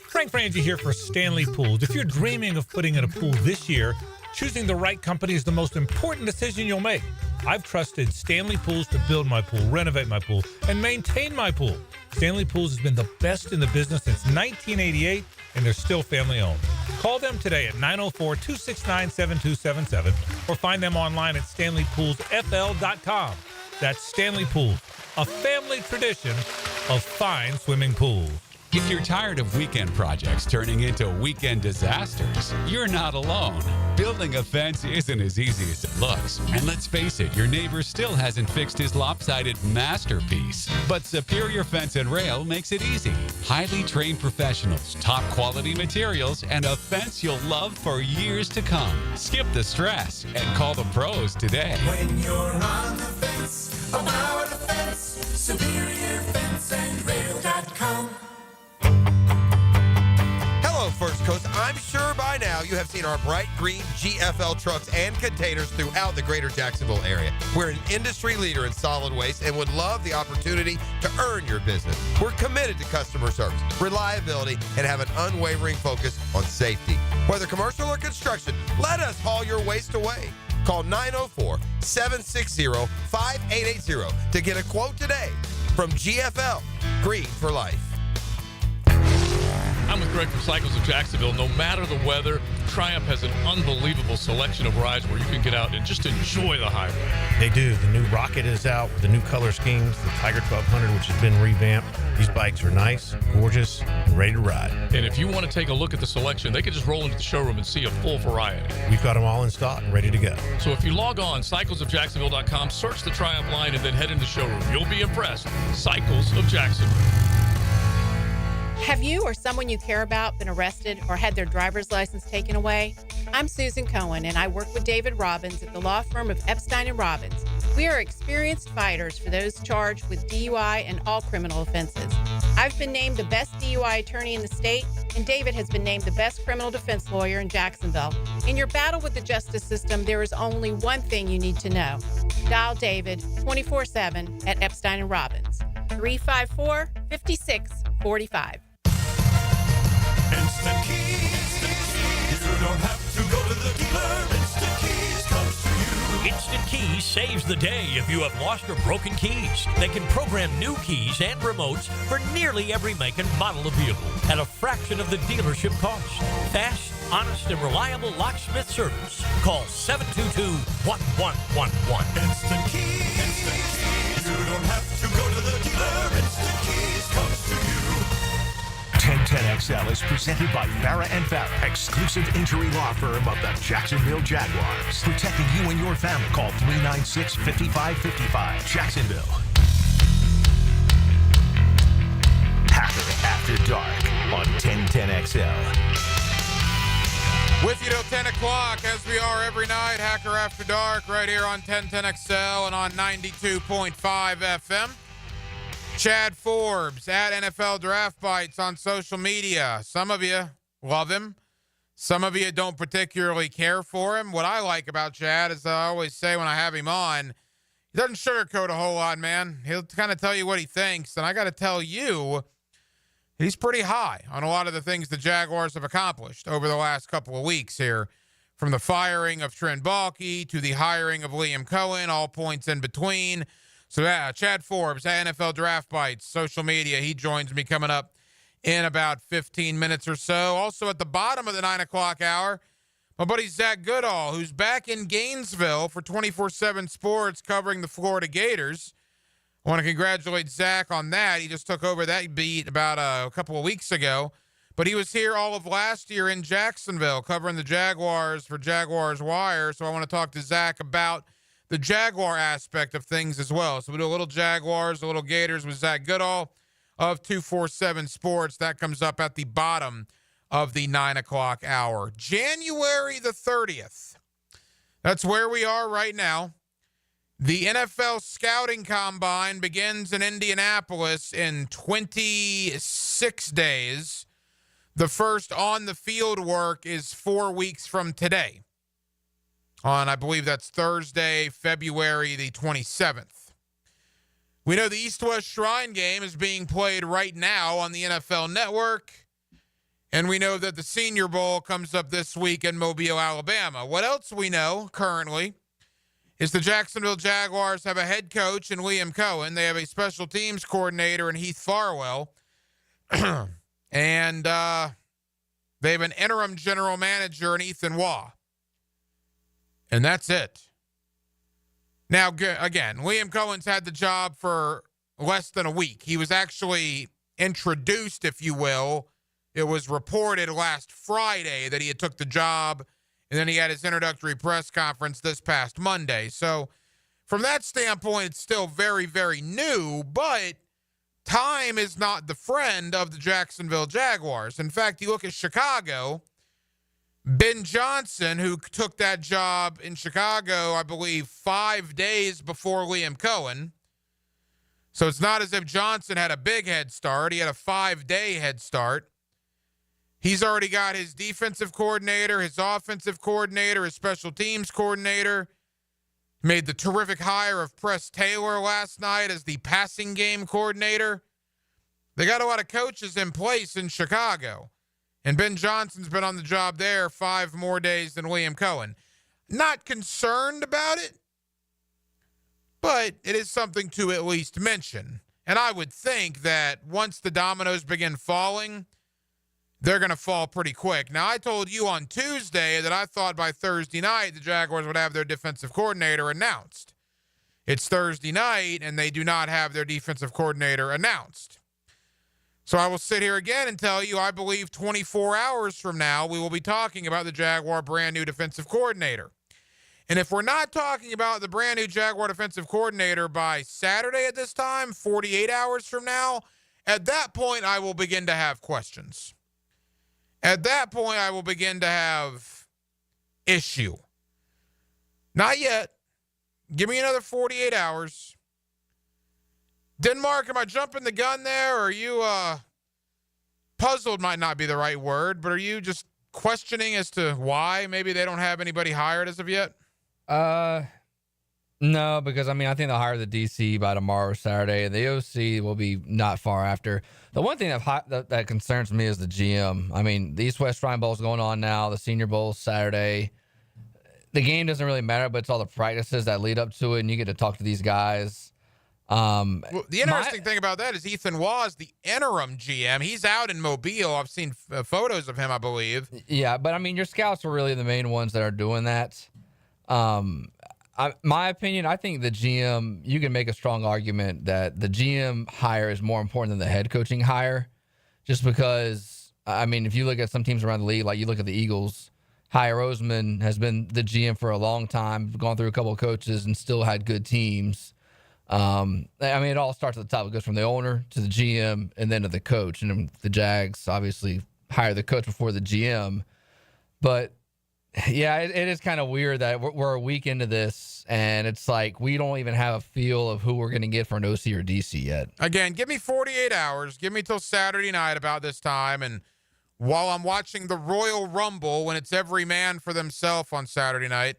Frank Frangie here for Stanley Pools. If you're dreaming of putting in a pool this year, choosing the right company is the most important decision you'll make. I've trusted Stanley Pools to build my pool, renovate my pool, and maintain my pool. Stanley Pools has been the best in the business since 1988, and they're still family-owned. Call them today at 904-269-7277 or find them online at StanleyPoolsFL.com. That's Stanley Pools, a family tradition of fine swimming pools. If you're tired of weekend projects turning into weekend disasters, you're not alone. Building a fence isn't as easy as it looks. And let's face it, your neighbor still hasn't fixed his lopsided masterpiece. But Superior Fence and Rail makes it easy. Highly trained professionals, top quality materials, and a fence you'll love for years to come. Skip the stress and call the pros today. When you're on the fence, about the fence, SuperiorFenceandRail.com. Hello, First Coast. I'm sure by now, you have seen our bright green GFL trucks and containers throughout the greater Jacksonville area. We're an industry leader in solid waste and would love the opportunity to earn your business. We're committed to customer service, reliability, and have an unwavering focus on safety. Whether commercial or construction, let us haul your waste away. Call 904-760-5880 to get a quote today from GFL, Green for Life. I'm with Greg from Cycles of Jacksonville. No matter the weather, Triumph has an unbelievable selection of rides where you can get out and just enjoy the highway. They do. The new Rocket is out with the new color schemes, the Tiger 1200, which has been revamped. These bikes are nice, gorgeous, and ready to ride. And if you want to take a look at the selection, they can just roll into the showroom and see a full variety. We've got them all in stock and ready to go. So if you log on, cyclesofjacksonville.com, search the Triumph line, and then head into the showroom, you'll be impressed. Cycles of Jacksonville. Have you or someone you care about been arrested or had their driver's license taken away? I'm Susan Cohen, and I work with David Robbins at the law firm of Epstein & Robbins. We are experienced fighters for those charged with DUI and all criminal offenses. I've been named the best DUI attorney in the state, and David has been named the best criminal defense lawyer in Jacksonville. In your battle with the justice system, there is only one thing you need to know. Dial David 24/7 at Epstein & Robbins, 354-5645. Instant Keys. You don't have to go to the dealer. Instant Keys comes to you. Instant Keys saves the day if you have lost or broken keys. They can program new keys and remotes for nearly every make and model of vehicle at a fraction of the dealership cost. Fast, honest, and reliable locksmith service. Call 722-1111. Instant Keys. Instant Keys. You don't have to go to the dealer. Instant Keys comes to you. 1010XL is presented by Farah & Farah, exclusive injury law firm of the Jacksonville Jaguars. Protecting you and your family. Call 396-5555. Jacksonville. Hacker After Dark on 1010XL. With you till 10 o'clock, as we are every night, Hacker After Dark, right here on 1010XL and on 92.5 FM. Chad Forbes at NFL Draft Bites on social media. Some of you love him. Some of you don't particularly care for him. What I like about Chad, as I always say when I have him on, he doesn't sugarcoat a whole lot, man. He'll kind of tell you what he thinks. And I got to tell you, he's pretty high on a lot of the things the Jaguars have accomplished over the last couple of weeks here. From the firing of Trent Baalke to the hiring of Liam Cohen, all points in between. So, yeah, Chad Forbes, NFL Draft Bites, social media. He joins me coming up in about 15 minutes or so. Also at the bottom of the 9 o'clock hour, my buddy Zach Goodall, who's back in Gainesville for 24/7 Sports covering the Florida Gators. I want to congratulate Zach on that. He just took over that beat about a couple of weeks ago. But he was here all of last year in Jacksonville covering the Jaguars for Jaguars Wire. So I want to talk to Zach about the Jaguar aspect of things as well. So we do a little Jaguars, a little Gators with Zach Goodall of 247 Sports. That comes up at the bottom of the 9 o'clock hour. January the 30th. That's where we are right now. The NFL Scouting Combine begins in Indianapolis in 26 days. The first on-the-field work is 4 weeks from today. I believe that's Thursday, February the 27th. We know the East-West Shrine game is being played right now on the NFL Network. And we know that the Senior Bowl comes up this week in Mobile, Alabama. What else we know currently is the Jacksonville Jaguars have a head coach in Liam Cohen. They have a special teams coordinator in Heath Farwell. And they have an interim general manager in Ethan Waugh. And that's it. Now, again, Liam Cohen's had the job for less than a week. He was actually introduced, if you will. It was reported last Friday that he had took the job, and then he had his introductory press conference this past Monday. So from that standpoint, it's still very, very new, but time is not the friend of the Jacksonville Jaguars. In fact, you look at Chicago. Ben Johnson, who took that job in Chicago, I believe, 5 days before Liam Cohen. So it's not as if Johnson had a big head start. He had a 5-day head start. He's already got his defensive coordinator, his offensive coordinator, his special teams coordinator. Made the terrific hire of Press Taylor last night as the passing game coordinator. They got a lot of coaches in place in Chicago. And Ben Johnson's been on the job there 5 more days than Liam Cohen. Not concerned about it, but it is something to at least mention. And I would think that once the dominoes begin falling, they're going to fall pretty quick. Now, I told you on Tuesday that I thought by Thursday night the Jaguars would have their defensive coordinator announced. It's Thursday night, and they do not have their defensive coordinator announced. So I will sit here again and tell you I believe 24 hours from now we will be talking about the Jaguar brand new defensive coordinator. And if we're not talking about the brand new Jaguar defensive coordinator by Saturday at this time, 48 hours from now, at that point I will begin to have questions. At that point, I will begin to have issue. Not yet. Give me another 48 hours. Denmark, am I jumping the gun there? Or are you puzzled might not be the right word, but are you just questioning as to why maybe they don't have anybody hired as of yet? No, because, I think they'll hire the DC by tomorrow or Saturday, and the OC will be not far after. The one thing that concerns me is the GM. The East-West Shrine Bowl is going on now. The Senior Bowl Saturday. The game doesn't really matter, but it's all the practices that lead up to it, and you get to talk to these guys. Well, the interesting thing about that is Ethan Waz, the interim GM. He's out in Mobile. I've seen photos of him, I believe. Yeah, but, your scouts are really the main ones that are doing that. My opinion, I think the GM, you can make a strong argument that the GM hire is more important than the head coaching hire, just because, if you look at some teams around the league, like you look at the Eagles, Howie Roseman has been the GM for a long time, gone through a couple of coaches and still had good teams. It all starts at the top. It goes from the owner to the GM and then to the coach. And the Jags obviously hire the coach before the GM. But yeah, it is kind of weird that we're a week into this, and it's like we don't even have a feel of who we're going to get for an OC or DC yet. Again, give me 48 hours. Give me till Saturday night about this time, and while I'm watching the Royal Rumble, when it's every man for themselves on Saturday night,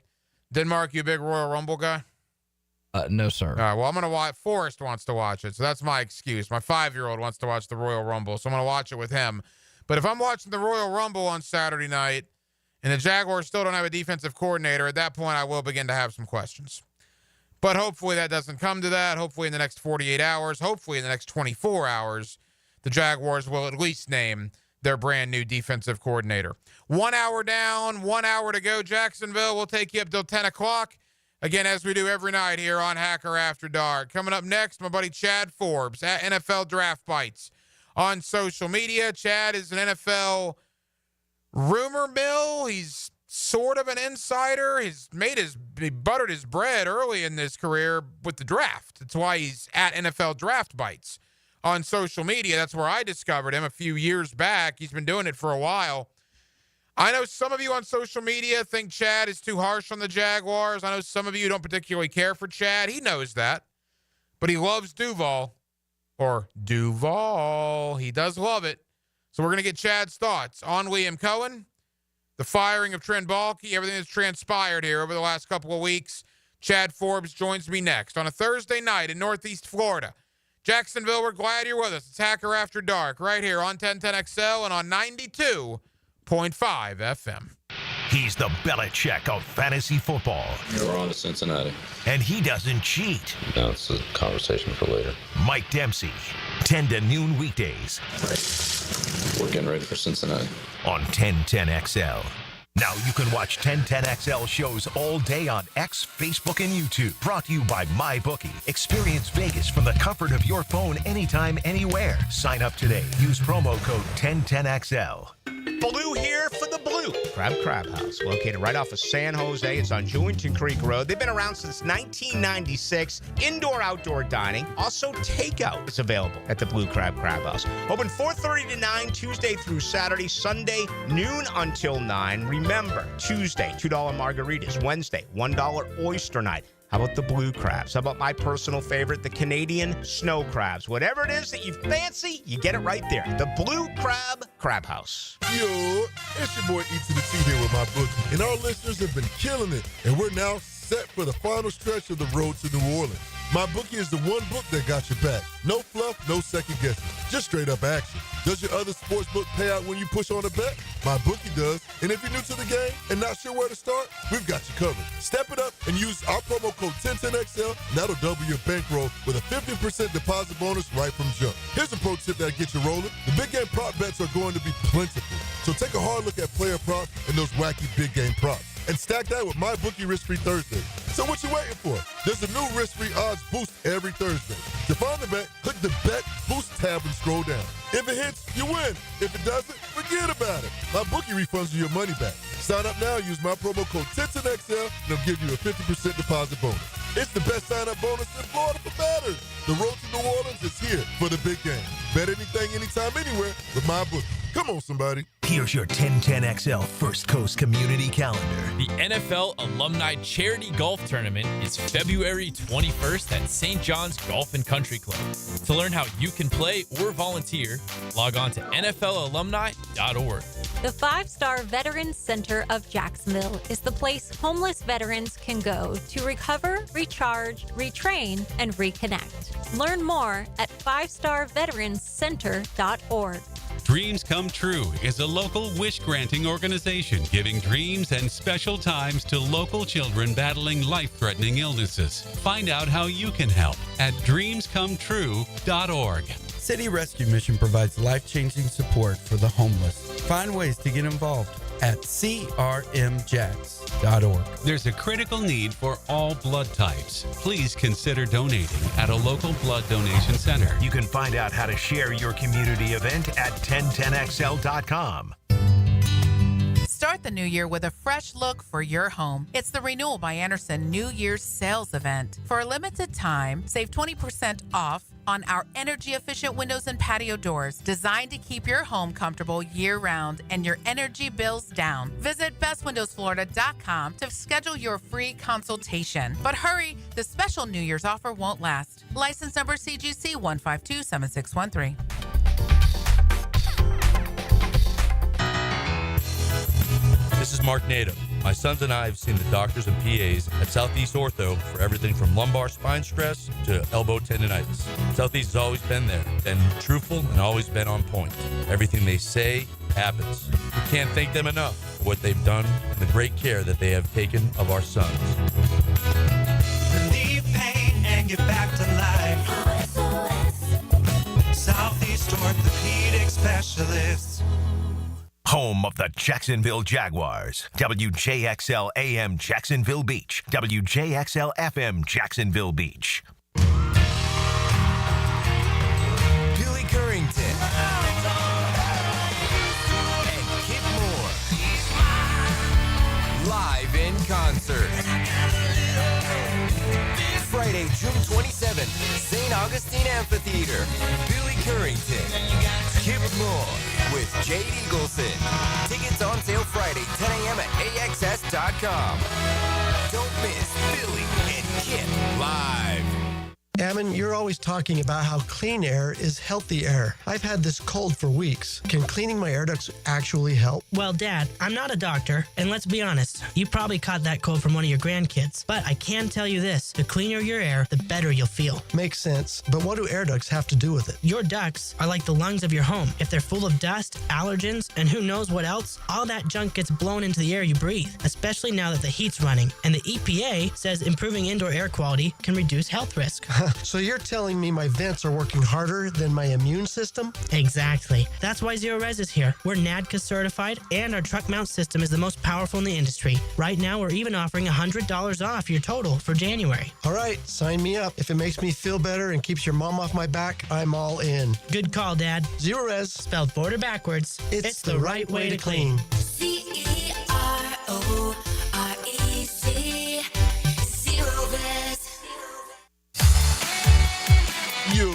Denmark, you a big Royal Rumble guy? No, sir. All right, well, I'm going to watch. Forrest wants to watch it, so that's my excuse. My 5-year-old wants to watch the Royal Rumble, so I'm going to watch it with him. But if I'm watching the Royal Rumble on Saturday night, and the Jaguars still don't have a defensive coordinator, at that point I will begin to have some questions. But hopefully that doesn't come to that. Hopefully in the next 48 hours, hopefully in the next 24 hours, the Jaguars will at least name their brand new defensive coordinator. 1 hour down, 1 hour to go. Jacksonville will take you up till 10 o'clock. Again, as we do every night here on Hacker After Dark. Coming up next, my buddy Chad Forbes at NFL Draft Bites on social media. Chad is an NFL rumor mill. He's sort of an insider. He buttered his bread early in his career with the draft. That's why he's at NFL Draft Bites on social media. That's where I discovered him a few years back. He's been doing it for a while. I know some of you on social media think Chad is too harsh on the Jaguars. I know some of you don't particularly care for Chad. He knows that. But he loves Duval. Or Duval. He does love it. So we're going to get Chad's thoughts on Liam Cohen, the firing of Trent Baalke, everything that's transpired here over the last couple of weeks. Chad Forbes joins me next on a Thursday night in Northeast Florida. Jacksonville, we're glad you're with us. It's Hacker After Dark right here on 1010XL and on 92.5 FM. He's the Belichick of fantasy football. We're on to Cincinnati. And he doesn't cheat. No, it's a conversation for later. Mike Dempsey, 10 to noon weekdays. We're getting ready for Cincinnati. On 1010XL. Now you can watch 1010XL shows all day on X, Facebook, and YouTube. Brought to you by MyBookie. Experience Vegas from the comfort of your phone anytime, anywhere. Sign up today. Use promo code 1010XL. Blue here for the Blue Crab House, located right off of San Jose. It's on Jewington Creek Road. They've been around since 1996. Indoor-outdoor dining. Also, takeout is available at the Blue Crab House. Open 4:30 to 9, Tuesday through Saturday. Sunday, noon until 9. Remember, Tuesday, $2 margaritas. Wednesday, $1 oyster night. How about the blue crabs? How about my personal favorite, the Canadian snow crabs? Whatever it is that you fancy, you get it right there. The Blue Crab Crab House. Yo, it's your boy E to the T here with my book, and our listeners have been killing it, and we're now set for the final stretch of the road to New Orleans. My bookie is the one book that got your back. No fluff, no second guessing, just straight up action. Does your other sports book pay out when you push on a bet? My bookie does. And if you're new to the game and not sure where to start, we've got you covered. Step it up and use our promo code 1010XL, and that'll double your bankroll with a 50% deposit bonus right from jump. Here's a pro tip that'll get you rolling. The big game prop bets are going to be plentiful. So take a hard look at player props and those wacky big game props, and stack that with my bookie risk-free Thursday. So what you waiting for? There's a new risk-free odds boost every Thursday. To find the bet, click the Bet Boost tab and scroll down. If it hits, you win. If it doesn't, forget about it. My bookie refunds you your money back. Sign up now, use my promo code 1010XL, and they'll give you a 50% deposit bonus. It's the best sign-up bonus in Florida for batters. The road to New Orleans is here for the big game. Bet anything, anytime, anywhere with my bookie. Come on, somebody. Here's your 1010XL First Coast Community Calendar. The NFL Alumni Charity Golf Tournament is February 21st at St. John's Golf and Country Club. To learn how you can play or volunteer, log on to NFLalumni.org. The 5-Star Veterans Center of Jacksonville is the place homeless veterans can go to recover, recharge, retrain, and reconnect. Learn more at 5starveteranscenter.org. Dreams Come True is a local wish-granting organization giving dreams and special times to local children battling life-threatening illnesses. Find out how you can help at dreamscometrue.org. City Rescue Mission provides life-changing support for the homeless. Find ways to get involved at crmjax.org. There's a critical need for all blood types. Please consider donating at a local blood donation center. You can find out how to share your community event at 1010XL.com. Start the new year with a fresh look for your home. It's the Renewal by Andersen New Year's sales event. For a limited time, save 20% off on our energy-efficient windows and patio doors designed to keep your home comfortable year-round and your energy bills down. Visit bestwindowsflorida.com to schedule your free consultation. But hurry, the special New Year's offer won't last. License number CGC 1527613. This is Mark Nato. My sons and I have seen the doctors and PAs at Southeast Ortho for everything from lumbar spine stress to elbow tendonitis. Southeast has always been there, been truthful, and always been on point. Everything they say happens. We can't thank them enough for what they've done and the great care that they have taken of our sons. Relieve pain and get back to life. Southeast Orthopedic Specialists. Home of the Jacksonville Jaguars. WJXL AM Jacksonville Beach. WJXL FM Jacksonville Beach. Billy Currington and Kip Moore live in concert. Friday, June 27th, St. Augustine Amphitheater. Billy Currington, Kip Moore with Jade Eagleson. Tickets on sale Friday, 10 a.m. at AXS.com. Don't miss Billy and Kip live. Ammon, you're always talking about how clean air is healthy air. I've had this cold for weeks. Can cleaning my air ducts actually help? Well, Dad, I'm not a doctor, and let's be honest, you probably caught that cold from one of your grandkids. But I can tell you this, the cleaner your air, the better you'll feel. Makes sense, but what do air ducts have to do with it? Your ducts are like the lungs of your home. If they're full of dust, allergens, and who knows what else, all that junk gets blown into the air you breathe, especially now that the heat's running. And the EPA says improving indoor air quality can reduce health risk. So you're telling me my vents are working harder than my immune system? Exactly. That's why Zero Res is here. We're NADCA certified, and our truck mount system is the most powerful in the industry. Right now, we're even offering $100 off your total for January. All right, sign me up. If it makes me feel better and keeps your mom off my back, I'm all in. Good call, Dad. Zero Res. Spelled border backwards. It's the right way to clean. CEROREC. Zero Res. Yo,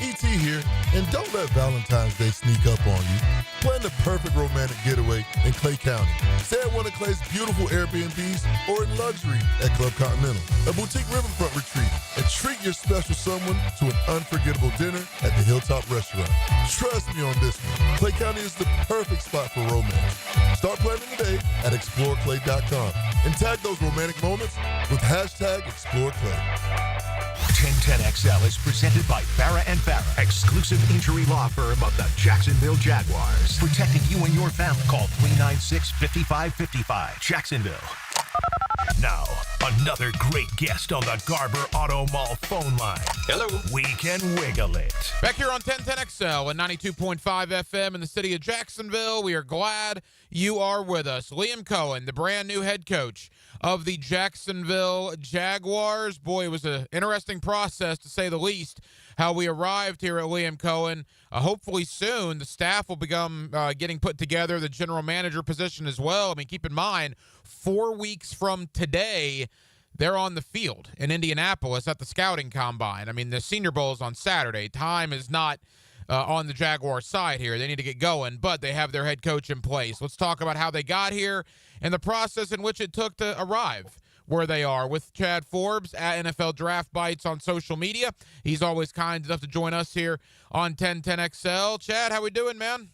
E.T. here, and don't let Valentine's Day sneak up on you. Plan the perfect romantic getaway in Clay County. Stay at one of Clay's beautiful Airbnbs or in luxury at Club Continental, a boutique riverfront retreat, and treat your special someone to an unforgettable dinner at the Hilltop Restaurant. Trust me on this one. Clay County is the perfect spot for romance. Start planning today at exploreclay.com and tag those romantic moments with hashtag ExploreClay. 1010XL is presented by Barra & Barra, exclusive injury law firm of the Jacksonville Jaguars. Protecting you and your family. Call 396-5555. Jacksonville. Now, another great guest on the Garber Auto Mall phone line. Hello. We can wiggle it. Back here on 1010XL and 92.5 FM in the city of Jacksonville. We are glad you are with us. Liam Cohen, the brand new head coach of the Jacksonville Jaguars. Boy, it was an interesting process, to say the least, how we arrived here at Liam Cohen. Hopefully soon the staff will become getting put together, the general manager position as well. I mean, keep in mind, 4 weeks from today, they're on the field in Indianapolis at the scouting combine. I mean, the Senior Bowl is on Saturday. Time is not on the Jaguar side here. They need to get going, but they have their head coach in place. Let's talk about how they got here and the process in which it took to arrive where they are with Chad Forbes at NFL Draft Bites on social media. He's always kind enough to join us here on 1010XL. Chad, how we doing, man?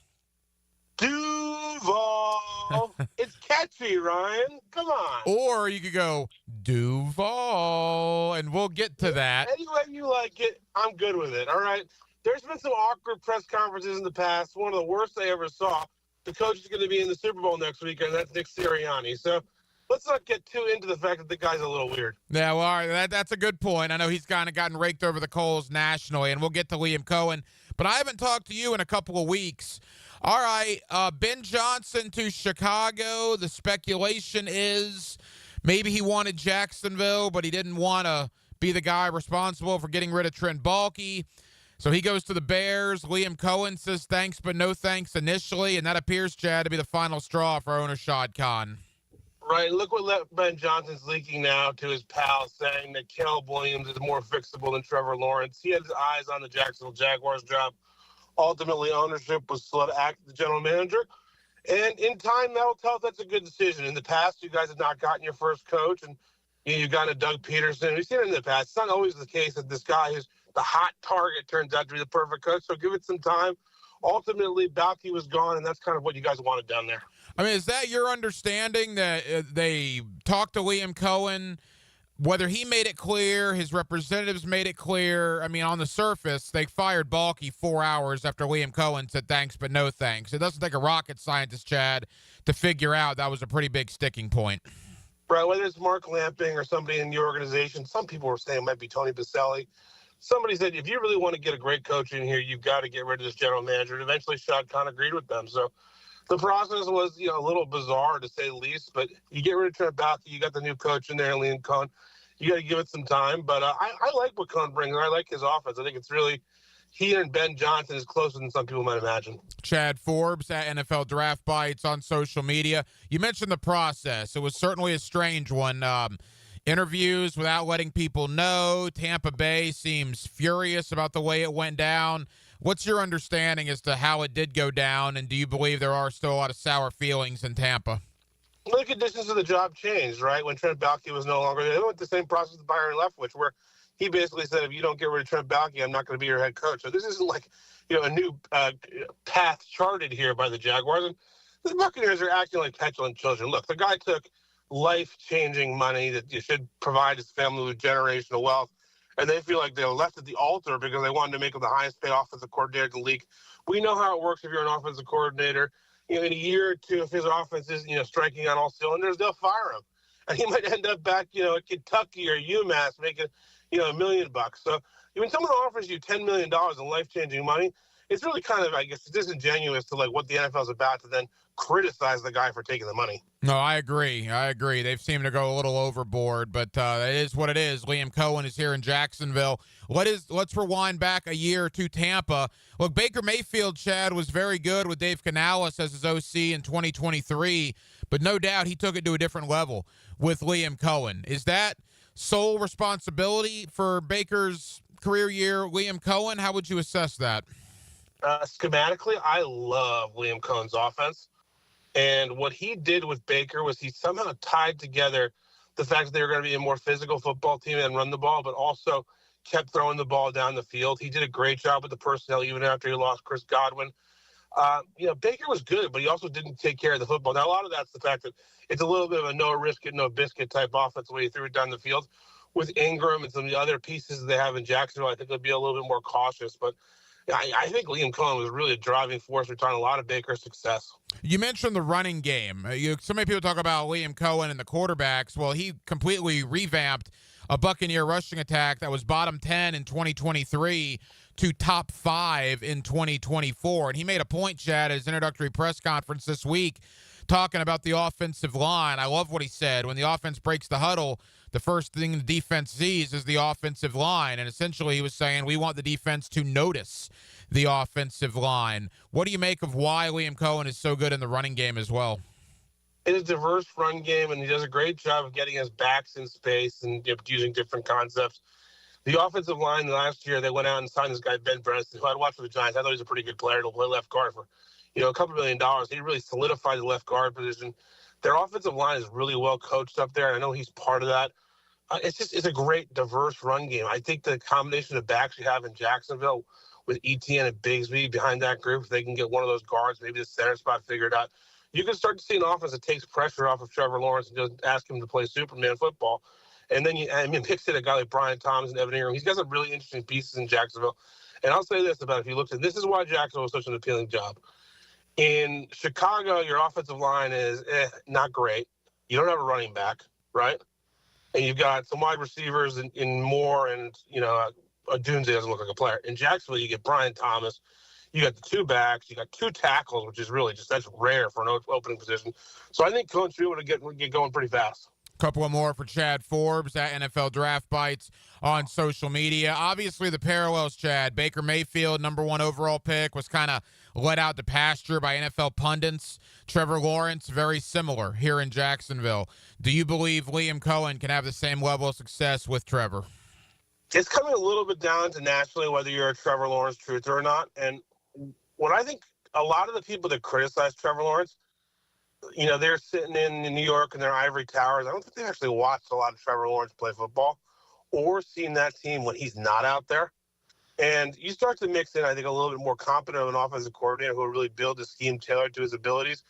Duval. It's catchy, Ryan. Come on. Or you could go Duval, and we'll get to that. Any way you like it, I'm good with it, all right? There's been some awkward press conferences in the past. One of the worst I ever saw. The coach is going to be in the Super Bowl next week, and that's Nick Sirianni. So let's not get too into the fact that the guy's a little weird. Yeah, well, all right, that's a good point. I know he's kind of gotten raked over the coals nationally, and we'll get to Liam Cohen. But I haven't talked to you in a couple of weeks. All right, Ben Johnson to Chicago. The speculation is maybe he wanted Jacksonville, but he didn't want to be the guy responsible for getting rid of Trent Baalke. So he goes to the Bears. Liam Cohen says thanks, but no thanks initially, and that appears, Chad, to be the final straw for owner Shad Khan. Right, look what Ben Johnson's leaking now to his pals, saying that Caleb Williams is more fixable than Trevor Lawrence. He had his eyes on the Jacksonville Jaguars job. Ultimately, ownership was slow to act the general manager. And in time, that'll tell if that's a good decision. In the past, you guys have not gotten your first coach, and you've gotten a Doug Peterson. We've seen it in the past. It's not always the case that this guy who's the hot target turns out to be the perfect coach. So give it some time. Ultimately, Baalke was gone, and that's kind of what you guys wanted down there. I mean, is that your understanding that they talked to Liam Cohen, whether he made it clear, his representatives made it clear? I mean, on the surface, they fired Baalke 4 hours after Liam Cohen said thanks, but no thanks. It doesn't take a rocket scientist, Chad, to figure out that was a pretty big sticking point. Right, whether it's Mark Lamping or somebody in your organization, some people were saying it might be Tony Baselli. Somebody said, if you really want to get a great coach in here, you've got to get rid of this general manager. And eventually, Shad Khan agreed with them. So the process was, a little bizarre, to say the least. But you get rid of Trent Baalke, you got the new coach in there, Liam Cohen. You got to give it some time. But I like what Cohen brings. I like his offense. I think it's really, he and Ben Johnson is closer than some people might imagine. Chad Forbes at NFL Draft Bites on social media. You mentioned the process. It was certainly a strange one. Interviews without letting people know. Tampa Bay seems furious about the way it went down. What's your understanding as to how it did go down, and do you believe there are still a lot of sour feelings in Tampa? Well, the conditions of the job changed, right? When Trent Baalke was no longer there, they went the same process with Byron Leftwich, where he basically said, if you don't get rid of Trent Baalke, I'm not going to be your head coach. So this isn't like, a new path charted here by the Jaguars. And the Buccaneers are acting like petulant children. Look, the guy took life-changing money that you should provide his family with generational wealth, and they feel like they're left at the altar because they wanted to make him the highest-paid offensive coordinator in the league. We know how it works if you're an offensive coordinator. In a year or two, if his offense is, striking on all cylinders, they'll fire him, and he might end up back, at Kentucky or UMass making, $1 million. So when someone offers you $10 million in life-changing money, it's really kind of, I guess, disingenuous to what the NFL is about to then criticize the guy for taking the money. No, I agree. They've seemed to go a little overboard, but it is what it is. Liam Cohen is here in Jacksonville. Let's rewind back a year to Tampa. Look, Baker Mayfield, Chad, was very good with Dave Canales as his OC in 2023, but no doubt he took it to a different level with Liam Cohen. Is that sole responsibility for Baker's career year, Liam Cohen? How would you assess that? Schematically, I love Liam Cohen's offense. And what he did with Baker was he somehow tied together the fact that they were going to be a more physical football team and run the ball, but also kept throwing the ball down the field. He did a great job with the personnel even after he lost Chris Godwin. Baker was good, but he also didn't take care of the football. Now, a lot of that's the fact that it's a little bit of a no risk it, no biscuit type offense the way he threw it down the field. With Ingram and some of the other pieces they have in Jacksonville, I think they'll be a little bit more cautious. But I think Liam Cohen was really a driving force behind a lot of Baker's success. You mentioned the running game. So many people talk about Liam Cohen and the quarterbacks. Well, he completely revamped a Buccaneer rushing attack that was bottom 10 in 2023 to top 5 in 2024. And he made a point, Chad, at his introductory press conference this week, talking about the offensive line. I love what he said. When the offense breaks the huddle, the first thing the defense sees is the offensive line. And essentially he was saying we want the defense to notice the offensive line. What do you make of why Liam Cohen is so good in the running game as well? It is a diverse run game, and he does a great job of getting his backs in space and using different concepts. The offensive line last year, they went out and signed this guy, Ben Brennan, who I'd watched with the Giants. I thought he was a pretty good player to play left guard for, a couple $1 million. He really solidified the left guard position. Their offensive line is really well coached up there, and I know he's part of that. It's a great, diverse run game. I think the combination of backs you have in Jacksonville with Etienne and Bigsby behind that group, if they can get one of those guards, maybe the center spot figured out, you can start to see an offense that takes pressure off of Trevor Lawrence and just ask him to play Superman football. And then mix in a guy like Brian Thomas and Evan Ingram. He's got some really interesting pieces in Jacksonville. And I'll say this about if you looked at this is why Jacksonville was such an appealing job. In Chicago, your offensive line is not great. You don't have a running back, right? And you've got some wide receivers in Moore and, Dunze doesn't look like a player. In Jacksonville, you get Brian Thomas. You got the two backs. You got two tackles, which is really that's rare for an opening position. So I think Cohen should be able to get going pretty fast. Couple of more for Chad Forbes at NFL Draft Bites on social media. Obviously, the parallels, Chad. Baker Mayfield, number 1 overall pick, was kind of let out to pasture by NFL pundits. Trevor Lawrence, very similar here in Jacksonville. Do you believe Liam Cohen can have the same level of success with Trevor? It's coming a little bit down to nationally whether you're a Trevor Lawrence truther or not. And what I think a lot of the people that criticize Trevor Lawrence, they're sitting in New York in their ivory towers. I don't think they've actually watched a lot of Trevor Lawrence play football or seen that team when he's not out there. And you start to mix in, I think, a little bit more competent of an offensive coordinator who will really build a scheme tailored to his abilities.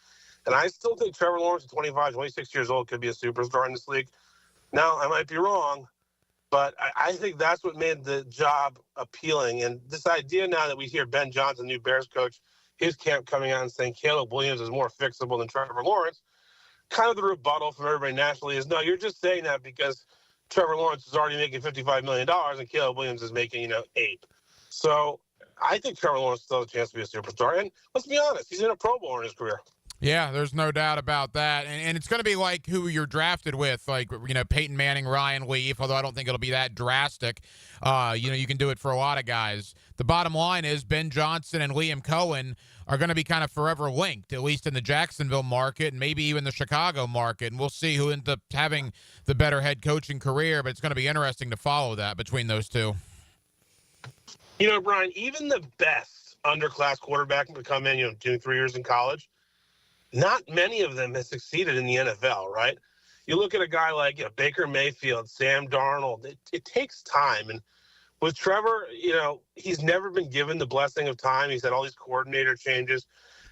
And I still think Trevor Lawrence at 25, 26 years old could be a superstar in this league. Now, I might be wrong, but I think that's what made the job appealing. And this idea now that we hear Ben Johnson, new Bears coach, his camp coming out and saying Caleb Williams is more fixable than Trevor Lawrence, kind of the rebuttal from everybody nationally is, no, you're just saying that because Trevor Lawrence is already making $55 million and Caleb Williams is making, $8. So I think Trevor Lawrence still has a chance to be a superstar. And let's be honest, he's in a Pro Bowl in his career. Yeah, there's no doubt about that. And it's going to be like who you're drafted with, like, Peyton Manning, Ryan Leaf, although I don't think it'll be that drastic. You can do it for a lot of guys. The bottom line is Ben Johnson and Liam Cohen are going to be kind of forever linked, at least in the Jacksonville market and maybe even the Chicago market. And we'll see who ends up having the better head coaching career, but it's going to be interesting to follow that between those two. Brian, even the best underclass quarterback to come in, doing 3 years in college, not many of them have succeeded in the NFL, right? You look at a guy like Baker Mayfield, Sam Darnold, it takes time. And with Trevor, he's never been given the blessing of time. He's had all these coordinator changes.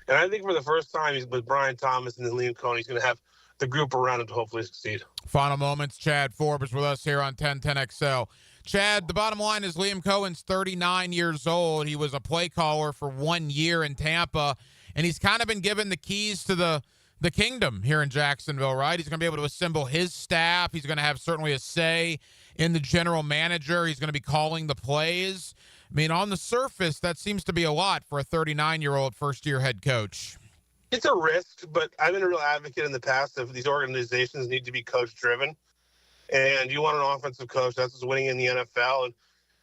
And I think for the first time, he's with Brian Thomas and then Liam Cohen, he's going to have the group around him to hopefully succeed. Final moments, Chad Forbes with us here on 1010XL. Chad, the bottom line is Liam Cohen's 39 years old. He was a play caller for 1 year in Tampa. And he's kind of been given the keys to the kingdom here in Jacksonville, right? He's going to be able to assemble his staff. He's going to have certainly a say in the general manager. He's going to be calling the plays. I mean, on the surface, that seems to be a lot for a 39-year-old first-year head coach. It's a risk, but I've been a real advocate in the past of these organizations need to be coach-driven. And you want an offensive coach. That's what's winning in the NFL. And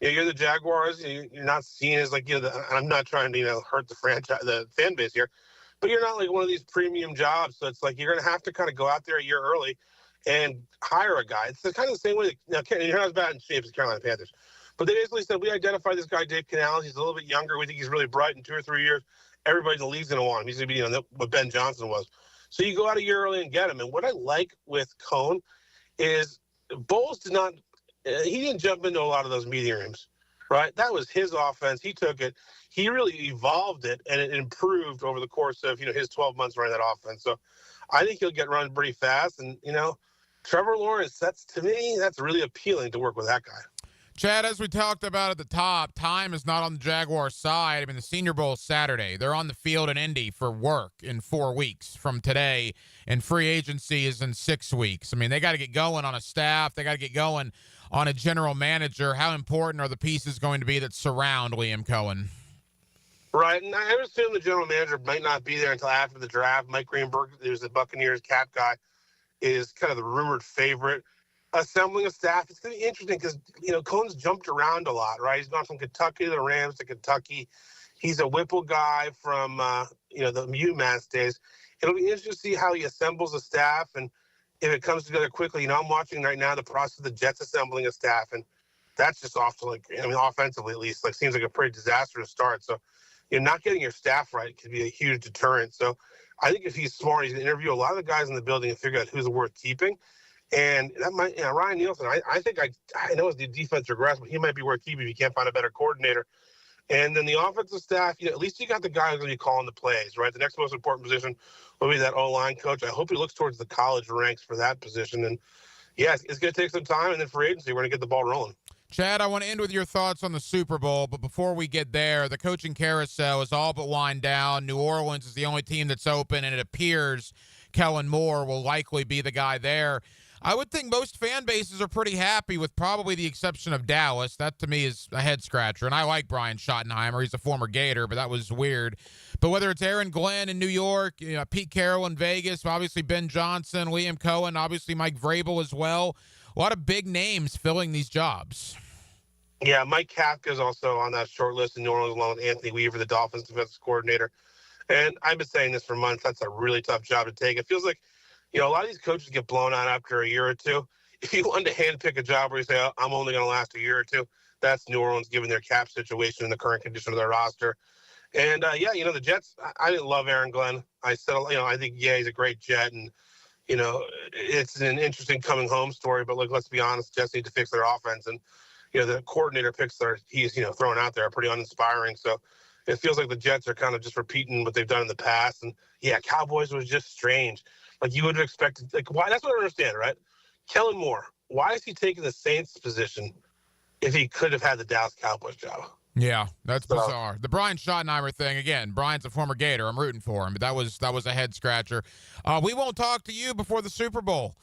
you're the Jaguars. You're not seen as I'm not trying to hurt the fan base here, but you're not like one of these premium jobs. So it's like you're going to have to kind of go out there a year early and hire a guy. It's kind of the same way. Now, you're not as bad in shape as Carolina Panthers, But they basically said, we identified this guy, Dave Canales. He's a little bit younger. We think he's really bright. In 2 or 3 years, everybody in the league's going to want him. He's going to be what Ben Johnson was. So you go out a year early and get him. And what I like with Cohn is Bowles he didn't jump into a lot of those meeting rooms, right? That was his offense. He took it. He really evolved it, and it improved over the course of, his 12 months running that offense. So I think he'll get run pretty fast. And, Trevor Lawrence, to me, that's really appealing to work with that guy. Chad, as we talked about at the top, time is not on the Jaguars' side. I mean, the Senior Bowl is Saturday. They're on the field in Indy for work in 4 weeks from today, and free agency is in 6 weeks. I mean, they got to get going on a staff. They got to get going on a general manager. How important are the pieces going to be that surround Liam Cohen? Right, and I assume the general manager might not be there until after the draft. Mike Greenberg, who's the Buccaneers cap guy, is kind of the rumored favorite. Assembling a staff, it's going to be interesting because, Cohen's jumped around a lot, right? He's gone from Kentucky to the Rams to Kentucky. He's a Whipple guy from, the UMass days. It'll be interesting to see how he assembles a staff and if it comes together quickly. I'm watching right now the process of the Jets assembling a staff, and that's just off to, offensively at least, seems like a pretty disastrous start. So, not getting your staff right could be a huge deterrent. So I think if he's smart, he's going to interview a lot of the guys in the building and figure out who's worth keeping. And that might, Ryan Nielsen, I think I know his defense regressed, but he might be worth keeping if you can't find a better coordinator. And then the offensive staff, at least you got the guy who's going to be calling the plays, right? The next most important position will be that O-line coach. I hope he looks towards the college ranks for that position. And, it's going to take some time. And then free agency, we're going to get the ball rolling. Chad, I want to end with your thoughts on the Super Bowl, but before we get there, the coaching carousel is all but wind down. New Orleans is the only team that's open, and it appears Kellen Moore will likely be the guy there. I would think most fan bases are pretty happy, with probably the exception of Dallas. That, to me, is a head-scratcher, and I like Brian Schottenheimer. He's a former Gator, but that was weird. But whether it's Aaron Glenn in New York, Pete Carroll in Vegas, obviously Ben Johnson, Liam Cohen, obviously Mike Vrabel as well, a lot of big names filling these jobs. Yeah, Mike Kafka's also on that short list in New Orleans, along with Anthony Weaver, the Dolphins defensive coordinator. And I've been saying this for months. That's a really tough job to take. It feels like, a lot of these coaches get blown out after a year or two. If you wanted to handpick a job where you say, I'm only going to last a year or two, that's New Orleans, given their cap situation and the current condition of their roster. And, the Jets, I didn't love Aaron Glenn. I said, I think, he's a great Jet. And, it's an interesting coming home story. But, let's be honest, Jets need to fix their offense. And, the coordinator picks he's thrown out there are pretty uninspiring. So it feels like the Jets are kind of just repeating what they've done in the past. And, Cowboys was just strange. You would have expected, why? That's what I don't understand, right? Kellen Moore, why is he taking the Saints position if he could have had the Dallas Cowboys job? Yeah, that's bizarre. The Brian Schottenheimer thing, again, Brian's a former Gator. I'm rooting for him, but that was a head-scratcher. We won't talk to you before the Super Bowl.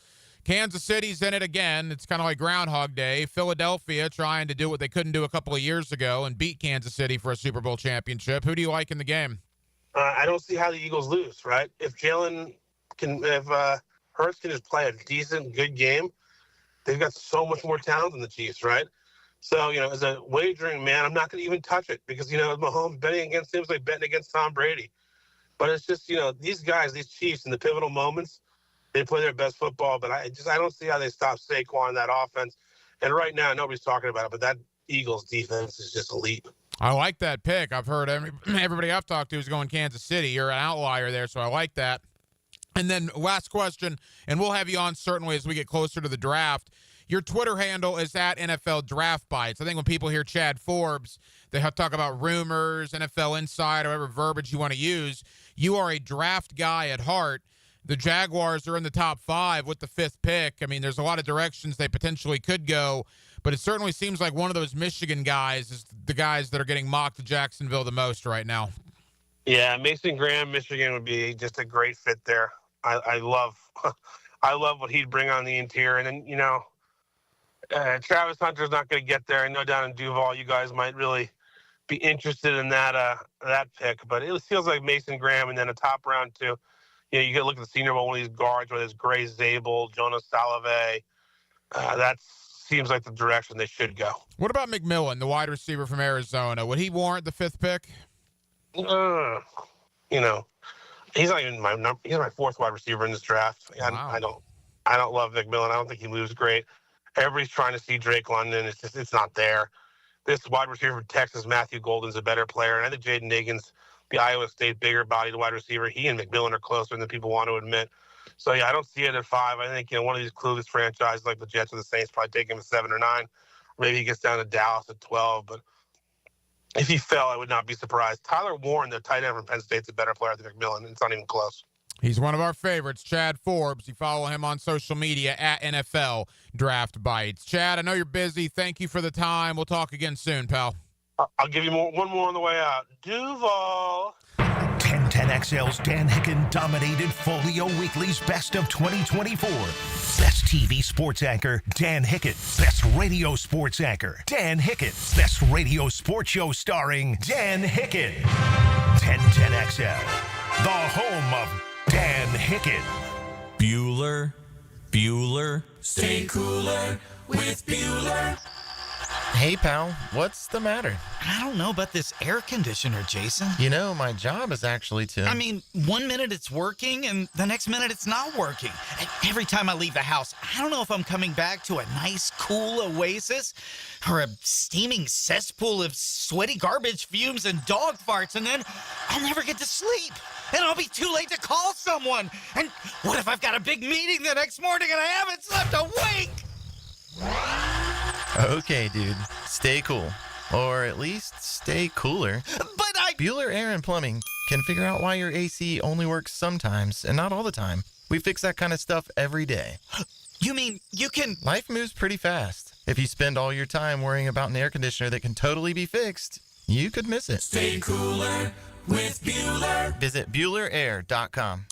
Kansas City's in it again. It's kind of like Groundhog Day. Philadelphia trying to do what they couldn't do a couple of years ago and beat Kansas City for a Super Bowl championship. Who do you like in the game? I don't see how the Eagles lose, right? If Hurts can just play a decent, good game, they've got so much more talent than the Chiefs, right? So, as a wagering man, I'm not going to even touch it because, Mahomes betting against him is like betting against Tom Brady. But it's just, these guys, these Chiefs, in the pivotal moments, they play their best football. But I don't see how they stop Saquon in that offense. And right now, nobody's talking about it, but that Eagles defense is just elite. I like that pick. I've heard everybody I've talked to is going Kansas City. You're an outlier there, so I like that. And then last question, and we'll have you on certainly as we get closer to the draft. Your Twitter handle is at NFL Draft Bites. I think when people hear Chad Forbes, they talk about rumors, NFL Insider, whatever verbiage you want to use. You are a draft guy at heart. The Jaguars are in the top 5 with the 5th pick. I mean, there's a lot of directions they potentially could go, but it certainly seems like one of those Michigan guys is the guys that are getting mocked to Jacksonville the most right now. Yeah, Mason Graham, Michigan would be just a great fit there. I love what he'd bring on the interior. And then, Travis Hunter's not going to get there. I know down in Duval you guys might really be interested in that pick. But it feels like Mason Graham and then a top round too. You can look at the Senior Bowl, one of these guards, whether it's Gray Zabel, Jonas Salave. That seems like the direction they should go. What about McMillan, the wide receiver from Arizona? Would he warrant the 5th pick? He's not even he's my 4th wide receiver in this draft. Wow. I don't love McMillan. I don't think he moves great. Everybody's trying to see Drake London. It's not there. this wide receiver from Texas, Matthew Golden's a better player. And I think Jaden Higgins, the Iowa State bigger-bodied wide receiver, he and McMillan are closer than people want to admit. So, yeah, I don't see it at 5. I think, one of these clueless franchises like the Jets or the Saints probably take him at 7 or 9. Maybe he gets down to Dallas at 12. But if he fell, I would not be surprised. Tyler Warren, the tight end from Penn State's a better player than McMillan. It's not even close. He's one of our favorites, Chad Forbes. You follow him on social media at NFL Draft Bites. Chad, I know you're busy. Thank you for the time. We'll talk again soon, pal. I'll give you one more on the way out. Duval. 1010XL's Dan Hicken dominated Folio Weekly's Best of 2024. Best TV sports anchor, Dan Hicken. Best radio sports anchor, Dan Hicken. Best radio sports show starring Dan Hicken. 1010XL, the home of Dan Hicken. Bueller. Stay cooler with Bueller. Hey, pal, what's the matter? I don't know about this air conditioner, Jason. You know, my job is actually to... I mean, 1 minute it's working, and the next minute it's not working. And every time I leave the house, I don't know if I'm coming back to a nice, cool oasis or a steaming cesspool of sweaty garbage fumes and dog farts, and then I'll never get to sleep. And I'll be too late to call someone. And what if I've got a big meeting the next morning and I haven't slept a wink? Okay, dude. Stay cool. Or at least stay cooler. But Bueller Air and Plumbing can figure out why your AC only works sometimes and not all the time. We fix that kind of stuff every day. You mean you can... Life moves pretty fast. If you spend all your time worrying about an air conditioner that can totally be fixed, you could miss it. Stay cooler with Bueller. Visit BuellerAir.com.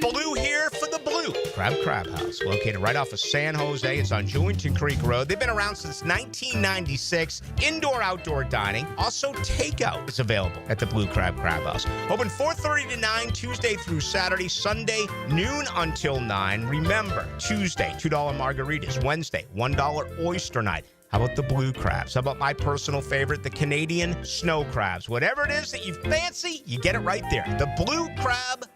Blue here for the Blue Crab House, located right off of San Jose. It's on Jewington Creek Road. They've been around since 1996. Indoor-outdoor dining. Also, takeout is available at the Blue Crab House. Open 4:30 to 9, Tuesday through Saturday. Sunday, noon until 9. Remember, Tuesday, $2 margaritas. Wednesday, $1 oyster night. How about the blue crabs? How about my personal favorite, the Canadian snow crabs? Whatever it is that you fancy, you get it right there. The Blue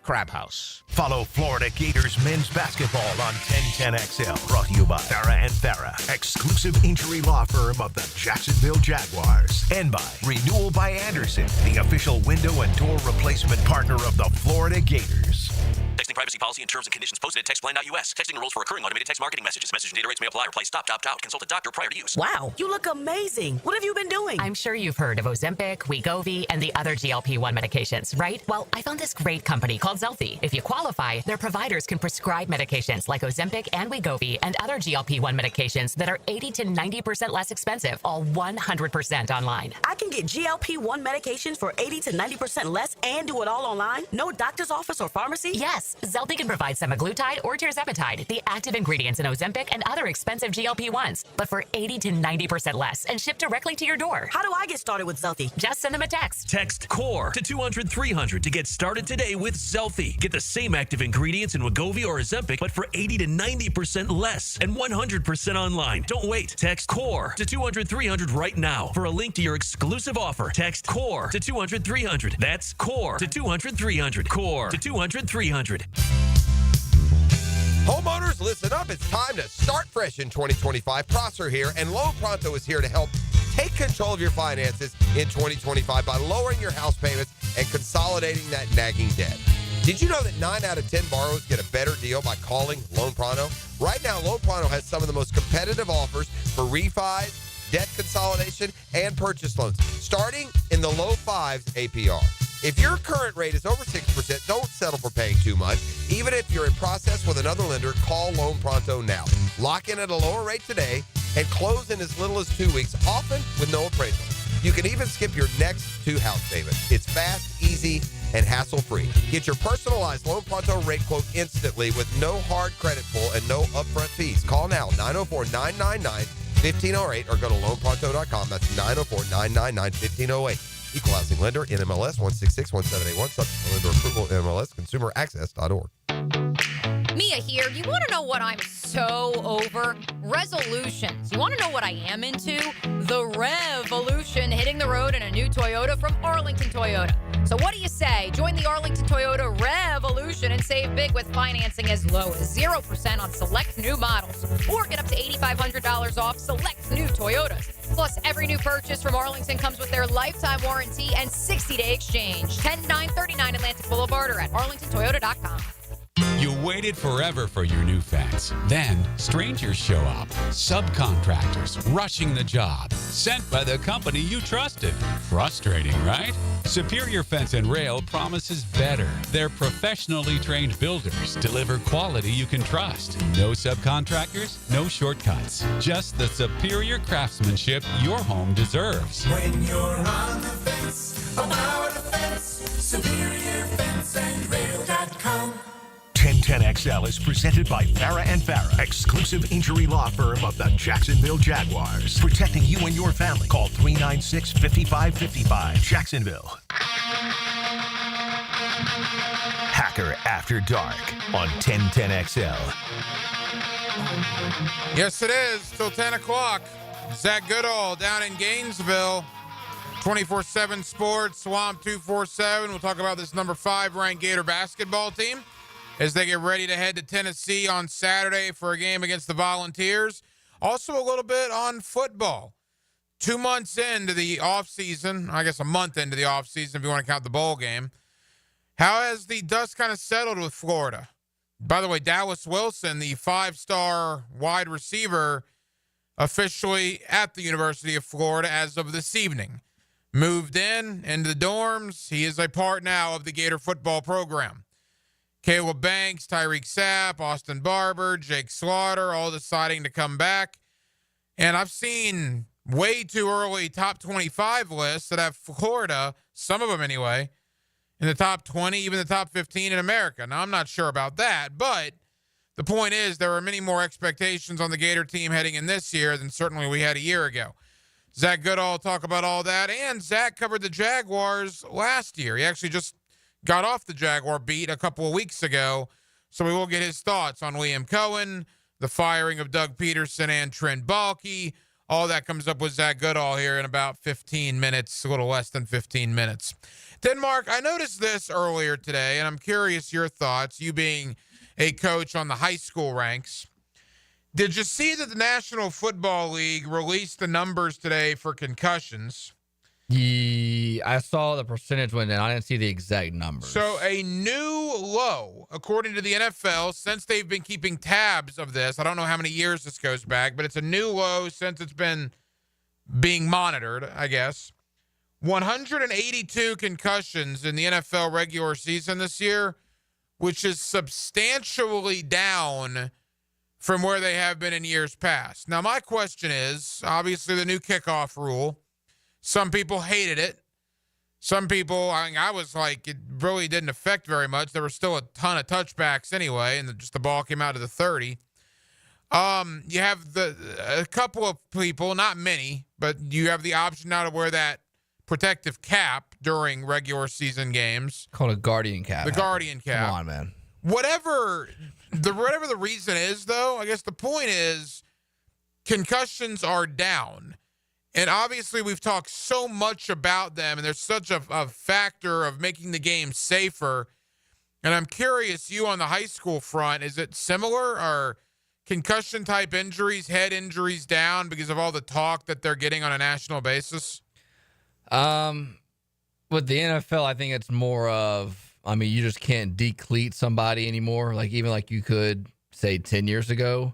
Crab House. Follow Florida Gators men's basketball on 1010XL. Brought to you by Farah and Farah, exclusive injury law firm of the Jacksonville Jaguars. And by Renewal by Anderson, the official window and door replacement partner of the Florida Gators. Texting privacy policy and terms and conditions posted at textplan.us. Texting rules for recurring automated text marketing messages. Message and data rates may apply. Reply stop, opt out. Consult a doctor prior to use. Wow, you look amazing. What have you been doing? I'm sure you've heard of Ozempic, Wegovy, and the other GLP-1 medications, right? Well, I found this great company called Zelfie. If you qualify, their providers can prescribe medications like Ozempic and Wegovy and other GLP-1 medications that are 80 to 90% less expensive, all 100% online. I can get GLP-1 medications for 80 to 90% less and do it all online? No doctor's office or pharmacy? Yes, Zelfie can provide semaglutide or tirzepatide, the active ingredients in Ozempic and other expensive GLP-1s, but for 80 to 90% less and shipped directly to your door. How do I get started with Zelfie? Just send them a text. Text CORE to 200-300 to get started today with Zelfie. Get the same active ingredients in Wegovy or Ozempic, but for 80 to 90% less and 100% online. Don't wait. Text CORE to 200-300 right now for a link to your exclusive offer. Text CORE to 200-300. That's CORE to 200-300. CORE to 200-300. Homeowners, listen up. It's time to start fresh in 2025. Prosser here, and Loan Pronto is here to help take control of your finances in 2025 by lowering your house payments and consolidating that nagging debt. Did you know that 9 out of 10 borrowers get a better deal by calling Loan Pronto? Right now, Loan Pronto has some of the most competitive offers for refis, debt consolidation, and purchase loans, starting in the low 5s APR. If your current rate is over 6%, don't settle for paying too much. Even if you're in process with another lender, call Loan Pronto now. Lock in at a lower rate today and close in as little as 2 weeks, often with no appraisal. You can even skip your next 2 house payments. It's fast, easy, and hassle-free. Get your personalized Loan Pronto rate quote instantly with no hard credit pull and no upfront fees. Call now, 904-999-1508, or go to loanpronto.com. That's 904-999-1508. Equal housing lender, NMLS 1661781, subject to lender approval, NMLS, consumeraccess.org. Mia here. You want to know what I'm so over? Resolutions. You want to know what I am into? The revolution hitting the road in a new Toyota from Arlington Toyota. So what do you say? Join the Arlington Toyota revolution and save big with financing as low as 0% on select new models, or get up to $8,500 off select new Toyotas. Plus, every new purchase from Arlington comes with their lifetime warranty and 60-day exchange. 10939 Atlantic Boulevard or at arlingtontoyota.com. You waited forever for your new fence. Then, strangers show up. Subcontractors rushing the job. Sent by the company you trusted. Frustrating, right? Superior Fence and Rail promises better. Their professionally trained builders deliver quality you can trust. No subcontractors, no shortcuts. Just the superior craftsmanship your home deserves. When you're on the fence, about a fence, superiorfenceandrail.com. 1010XL is presented by Farah and Farah, exclusive injury law firm of the Jacksonville Jaguars. Protecting you and your family. Call 396-5555. Jacksonville. Hacker After Dark on 1010XL. Yes, it is. Till 10 o'clock. Zach Goodall down in Gainesville. 24/7 Sports, Swamp 247. We'll talk about this number 5 ranked Gator basketball team as they get ready to head to Tennessee on Saturday for a game against the Volunteers. Also a little bit on football. 2 months into the offseason, I guess a month into the offseason if you want to count the bowl game. How has the dust kind of settled with Florida? By the way, Dallas Wilson, the 5-star wide receiver, officially at the University of Florida as of this evening. Moved into the dorms. He is a part now of the Gator football program. Caleb Banks, Tyreek Sapp, Austin Barber, Jake Slaughter, all deciding to come back. And I've seen way too early top 25 lists that have Florida, some of them anyway, in the top 20, even the top 15 in America. Now, I'm not sure about that, but the point is there are many more expectations on the Gator team heading in this year than certainly we had a year ago. Zach Goodall will talk about all that, and Zach covered the Jaguars last year. He actually just got off the Jaguar beat a couple of weeks ago, so we will get his thoughts on Liam Cohen, the firing of Doug Peterson and Trent Baalke. All that comes up with Zach Goodall here in about 15 minutes, a little less than 15 minutes. Denmark, I noticed this earlier today, and I'm curious your thoughts, you being a coach on the high school ranks. Did you see that the National Football League released the numbers today for concussions? Yeah, I saw the percentage went in. I didn't see the exact numbers. So a new low, according to the NFL, since they've been keeping tabs of this. I don't know how many years this goes back, but it's a new low since it's been being monitored, I guess. 182 concussions in the NFL regular season this year, which is substantially down from where they have been in years past. Now, my question is, obviously, the new kickoff rule. Some people hated it. Some people, I was like, it really didn't affect very much. There were still a ton of touchbacks anyway, and just the ball came out of the 30. You have a couple of people, not many, but you have the option now to wear that protective cap during regular season games. Called a guardian cap. The guardian cap. Come on, man. Whatever the reason is, though, I guess the point is concussions are down. And obviously we've talked so much about them, and there's such a factor of making the game safer. And I'm curious, you on the high school front, is it similar? Are concussion-type injuries, head injuries down because of all the talk that they're getting on a national basis? With the NFL, I think it's more of, you just can't decleat somebody anymore. Like, even like you could, say, 10 years ago.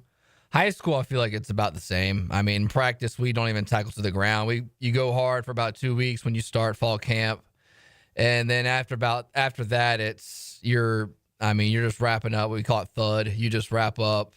High school, I feel like it's about the same. In practice, we don't even tackle to the ground. You go hard for about 2 weeks when you start fall camp. And then after that, you're just wrapping up. We call it thud. You just wrap up.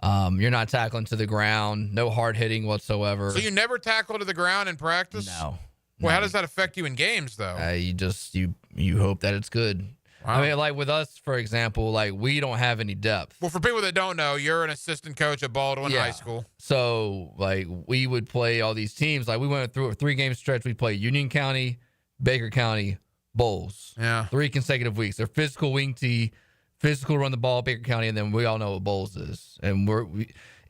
You're not tackling to the ground. No hard hitting whatsoever. So you never tackle to the ground in practice? No. Well, how does that affect you in games, though? You hope that it's good. Wow. Like with us, for example, like we don't have any depth. Well, for people that don't know, you're an assistant coach at Baldwin High School. So, like, we would play all these teams. Like, we went through a 3-game stretch. We played Union County, Baker County, Bowles. Yeah. 3 consecutive weeks. They're physical wing tee, physical run the ball, Baker County, and then we all know what Bowles is. And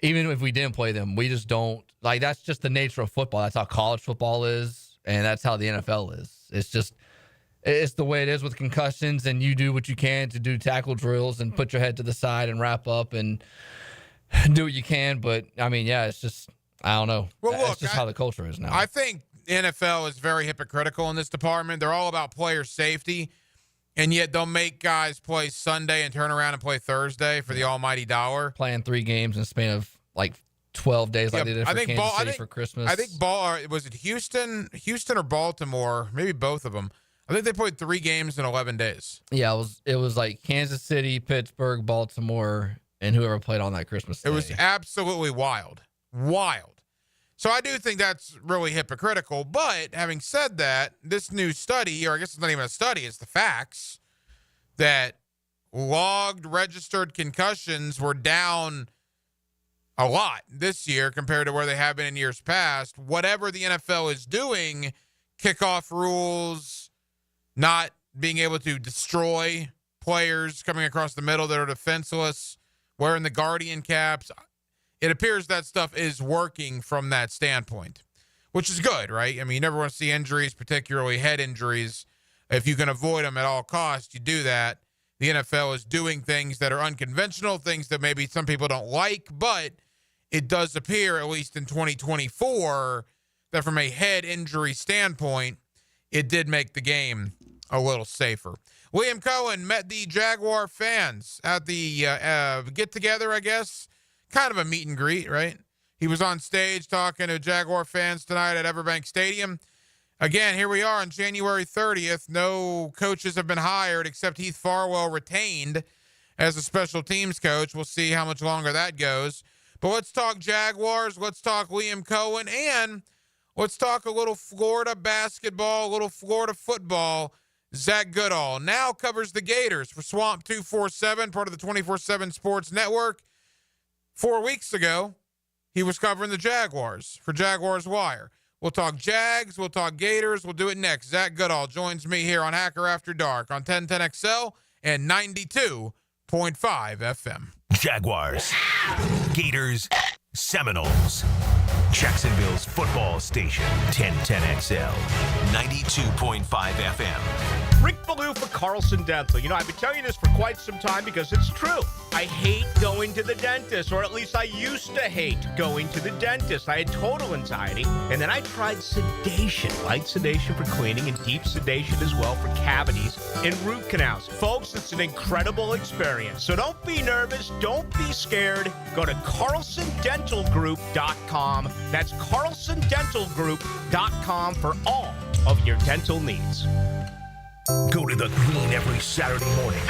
even if we didn't play them, we just don't. Like, that's just the nature of football. That's how college football is, and that's how the NFL is. it's the way it is with concussions, and you do what you can to do tackle drills and put your head to the side and wrap up and do what you can. But, I mean, yeah, it's just, I don't know. Well, look, it's just how the culture is now. I think NFL is very hypocritical in this department. They're all about player safety, and yet they'll make guys play Sunday and turn around and play Thursday for the almighty dollar. Playing 3 games in the span of, like, 12 days like they did for Kansas City for Christmas. I think was it Houston or Baltimore? Maybe both of them. I think they played 3 games in 11 days. Yeah, it was like Kansas City, Pittsburgh, Baltimore, and whoever played on that Christmas day. It was absolutely wild. Wild. So I do think that's really hypocritical. But having said that, this new study, or I guess it's not even a study, it's the facts, that logged registered concussions were down a lot this year compared to where they have been in years past. Whatever the NFL is doing, kickoff rules, not being able to destroy players coming across the middle that are defenseless, wearing the guardian caps, it appears that stuff is working from that standpoint, which is good, right? I mean, you never want to see injuries, particularly head injuries. If you can avoid them at all costs, you do that. The NFL is doing things that are unconventional, things that maybe some people don't like, but it does appear, at least in 2024, that from a head injury standpoint, it did make the game a little safer. Liam Cohen met the Jaguar fans at the get-together, I guess. Kind of a meet and greet, right? He was on stage talking to Jaguar fans tonight at Everbank Stadium. Again, here we are on January 30th. No coaches have been hired except Heath Farwell retained as a special teams coach. We'll see how much longer that goes. But let's talk Jaguars. Let's talk Liam Cohen. And let's talk a little Florida basketball, a little Florida football. Zach Goodall now covers the Gators for Swamp 247, part of the 24/7 Sports Network. 4 weeks ago, he was covering the Jaguars for Jaguars Wire. We'll talk Jags. We'll talk Gators. We'll do it next. Zach Goodall joins me here on Hacker After Dark on 1010XL and 92.5 FM. Jaguars, Gators, Seminoles. Jacksonville's football station, 1010XL, 92.5 FM. Rick Ballou for Carlson Dental. You know, I've been telling you this for quite some time because it's true. I hate going to the dentist, or at least I used to hate going to the dentist. I had total anxiety, and then I tried sedation, light sedation for cleaning and deep sedation as well for cavities and root canals. Folks, it's an incredible experience. So don't be nervous. Don't be scared. Go to CarlsonDentalGroup.com. That's CarlsonDentalGroup.com for all of your dental needs. Go to the green every Saturday morning.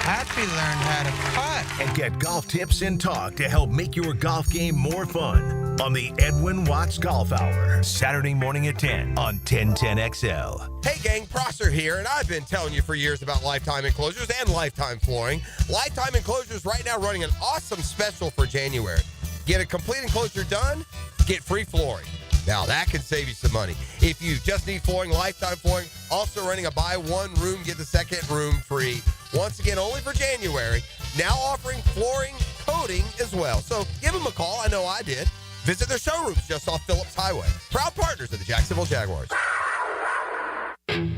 Happy learned how to putt. And get golf tips and talk to help make your golf game more fun on the Edwin Watts Golf Hour. Saturday morning at 10 on 1010XL. Hey gang, Prosser here, and I've been telling you for years about Lifetime Enclosures and Lifetime Flooring. Lifetime Enclosures right now running an awesome special for January. Get a complete enclosure done, get free flooring. Now, that can save you some money. If you just need flooring, Lifetime Flooring, also running a buy one room, get the second room free. Once again, only for January. Now offering flooring coating as well. So give them a call. I know I did. Visit their showrooms just off Phillips Highway. Proud partners of the Jacksonville Jaguars.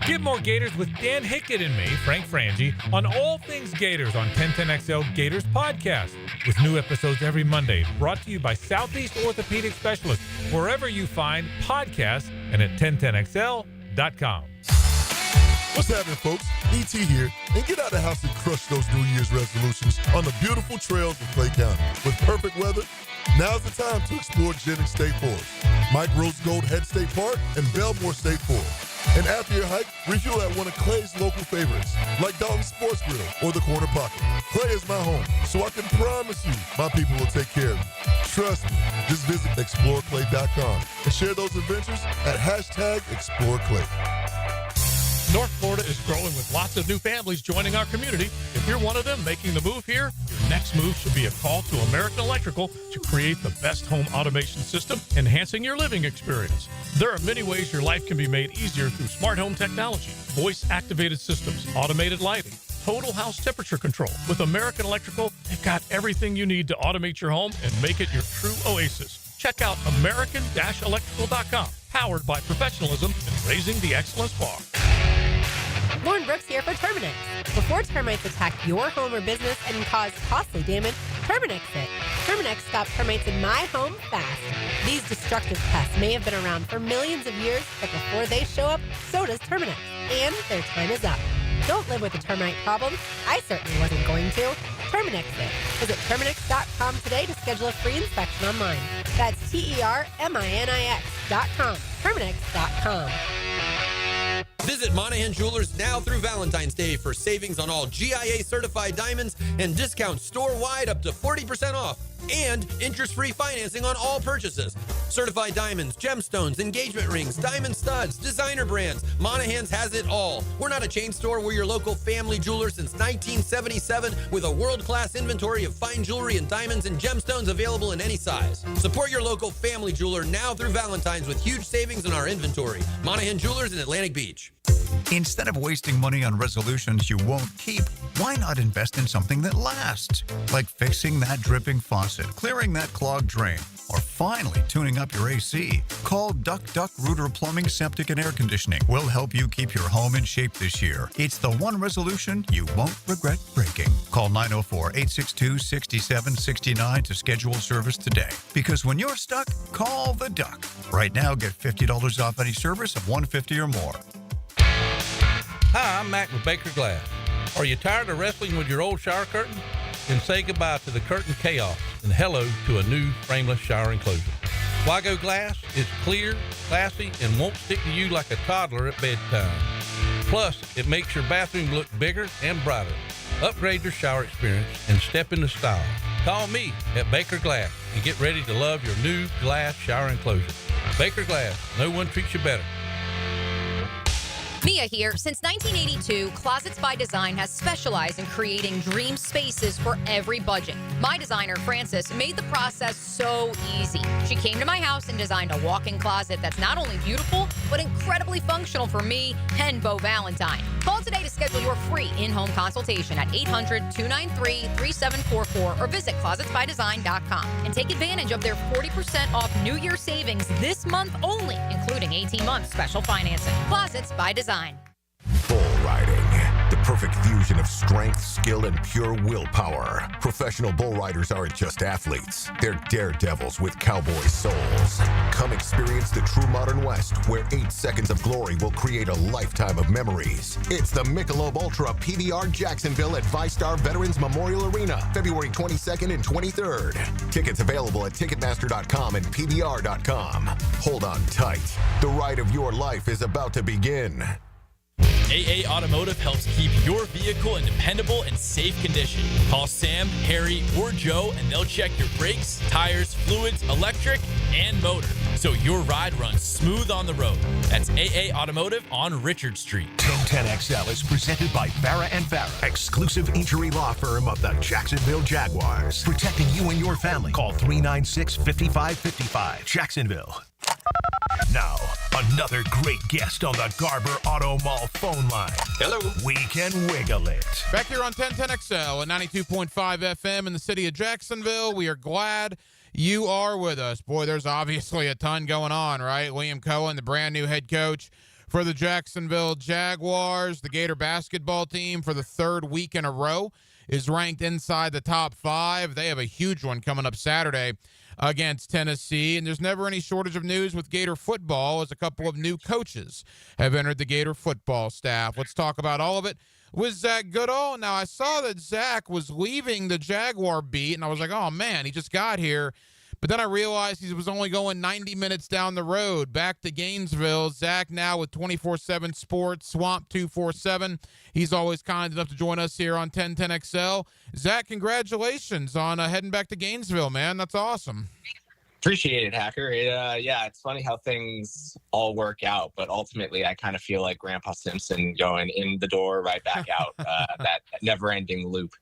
Get more Gators with Dan Hickett and me, Frank Frangie, on all things Gators on 1010XL Gators Podcast, with new episodes every Monday, brought to you by Southeast Orthopedic Specialists, wherever you find podcasts and at 1010XL.com. What's happening, folks? E.T. here, and get out of the house and crush those New Year's resolutions on the beautiful trails of Clay County. With perfect weather, now's the time to explore Jennings State Forest, Mike Rose Gold Head State Park, and Belmore State Forest. And after your hike, refuel at one of Clay's local favorites, like Dalton's Sports Grill or the Corner Pocket. Clay is my home, so I can promise you my people will take care of you. Trust me, just visit exploreclay.com and share those adventures at #ExploreClay. North Florida is growing with lots of new families joining our community. If you're one of them making the move here, your next move should be a call to American Electrical to create the best home automation system, enhancing your living experience. There are many ways your life can be made easier through smart home technology, voice-activated systems, automated lighting, total house temperature control. With American Electrical, they've got everything you need to automate your home and make it your true oasis. Check out American-Electrical.com. powered by professionalism and raising the excellence bar. Lauren Brooks here for Terminix. Before termites attack your home or business and cause costly damage, Terminix it. Terminix stops termites in my home fast. These destructive pests may have been around for millions of years, but before they show up, so does Terminix. And their time is up. Don't live with a termite problem. I certainly wasn't going to. Terminix it. Visit Terminix.com today to schedule a free inspection online. That's TERMINIX.com. Terminix.com. Visit Monahan Jewelers now through Valentine's Day for savings on all GIA certified diamonds and discounts store-wide up to 40% off and interest-free financing on all purchases. Certified diamonds, gemstones, engagement rings, diamond studs, designer brands. Monahan's has it all. We're not a chain store. We're your local family jeweler since 1977 with a world-class inventory of fine jewelry and diamonds and gemstones available in any size. Support your local family jeweler now through Valentine's with huge savings in our inventory. Monahan Jewelers in Atlantic Beach. Instead of wasting money on resolutions you won't keep, why not invest in something that lasts? Like fixing that dripping faucet, clearing that clogged drain, or finally tuning up your AC. Call Duck Duck Rooter Plumbing, Septic, and Air Conditioning. We'll help you keep your home in shape this year. It's the one resolution you won't regret breaking. Call 904-862-6769 to schedule service today. Because when you're stuck, call the Duck. Right now, get $50 off any service of $150 or more. Hi, I'm Mac with Baker Glass. Are you tired of wrestling with your old shower curtain? Then say goodbye to the curtain chaos and hello to a new frameless shower enclosure. Wago Glass is clear, classy, and won't stick to you like a toddler at bedtime. Plus, it makes your bathroom look bigger and brighter. Upgrade your shower experience and step into style. Call me at Baker Glass and get ready to love your new glass shower enclosure. Baker Glass, no one treats you better. Mia here. Since 1982, Closets by Design has specialized in creating dream spaces for every budget. My designer, Frances, made the process so easy. She came to my house and designed a walk-in closet that's not only beautiful, but incredibly functional for me and Beau Valentine. Call today to schedule your free in-home consultation at 800-293-3744 or visit closetsbydesign.com and take advantage of their 40% off New Year savings this month only, including 18 months special financing. Closets by Design. Bull riding. The perfect fusion of strength, skill, and pure willpower. Professional bull riders aren't just athletes. They're daredevils with cowboy souls. Come experience the true modern West, where 8 seconds of glory will create a lifetime of memories. It's the Michelob Ultra PBR Jacksonville at ViStar Veterans Memorial Arena, February 22nd and 23rd. Tickets available at Ticketmaster.com and PBR.com. Hold on tight. The ride of your life is about to begin. AA Automotive helps keep your vehicle in dependable and safe condition. Call Sam, Harry, or Joe, and they'll check your brakes, tires, fluids, electric, and motor, so your ride runs smooth on the road. That's AA Automotive on Richard Street. 1010XL is presented by Farah & Farah, exclusive injury law firm of the Jacksonville Jaguars. Protecting you and your family. Call 396-5555. Jacksonville. Now, another great guest on the Garber Auto Mall phone line. Hello. We can wiggle it. Back here on 1010XL and 92.5 FM in the city of Jacksonville. We are glad you are with us. Boy, there's obviously a ton going on, right? Liam Cohen, the brand new head coach for the Jacksonville Jaguars. The Gator basketball team for the third week in a row is ranked inside the top 5. They have a huge one coming up Saturday against Tennessee, and there's never any shortage of news with Gator football as a couple of new coaches have entered the Gator football staff. Let's talk about all of it with Zach Goodall. Now, I saw that Zach was leaving the Jaguar beat, and I was like, oh, man, he just got here. But then I realized he was only going 90 minutes down the road back to Gainesville. Zach now with 24/7 Sports, Swamp 247. He's always kind enough to join us here on 1010XL. Zach, congratulations on heading back to Gainesville, man. That's awesome. Appreciate it, Hacker. Yeah, it's funny how things all work out, but ultimately I kind of feel like Grandpa Simpson going in the door, right back out, that never-ending loop.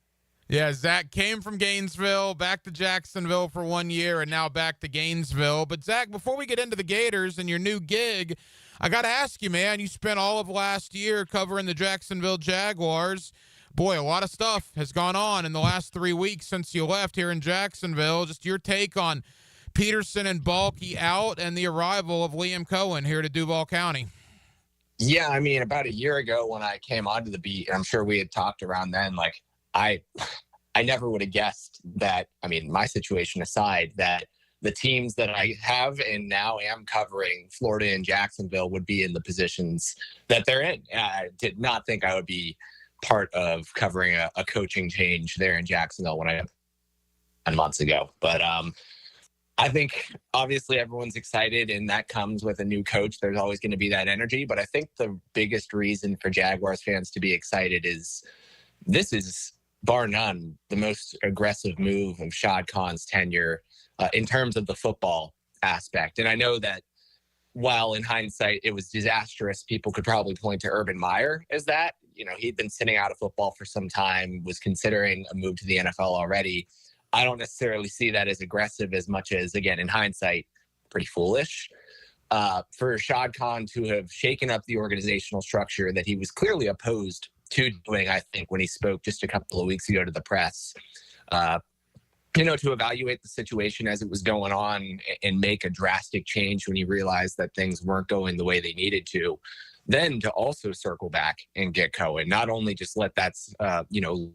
Yeah, Zach came from Gainesville, back to Jacksonville for 1 year, and now back to Gainesville. But, Zach, before we get into the Gators and your new gig, I got to ask you, man, you spent all of last year covering the Jacksonville Jaguars. Boy, a lot of stuff has gone on in the last 3 weeks since you left here in Jacksonville. Just your take on Peterson and Balky out, and the arrival of Liam Cohen here to Duval County. Yeah, I mean, about a year ago when I came onto the beat, and I'm sure we had talked around then, like I never would have guessed that, I mean, my situation aside, that the teams that I have and now am covering, Florida and Jacksonville, would be in the positions that they're in. I did not think I would be part of covering a coaching change there in Jacksonville when I 10 months ago. But I think obviously everyone's excited, and that comes with a new coach. There's always going to be that energy. But I think the biggest reason for Jaguars fans to be excited is this is, bar none, the most aggressive move of Shad Khan's tenure in terms of the football aspect. And I know that while in hindsight it was disastrous, people could probably point to Urban Meyer as that. You know, he'd been sitting out of football for some time, was considering a move to the NFL already. I don't necessarily see that as aggressive as much as, again, in hindsight, pretty foolish. For Shad Khan to have shaken up the organizational structure that he was clearly opposed to doing, I think, when he spoke just a couple of weeks ago to the press, you know, to evaluate the situation as it was going on and make a drastic change when he realized that things weren't going the way they needed to. Then to also circle back and get Cohen, not only just let that, you know,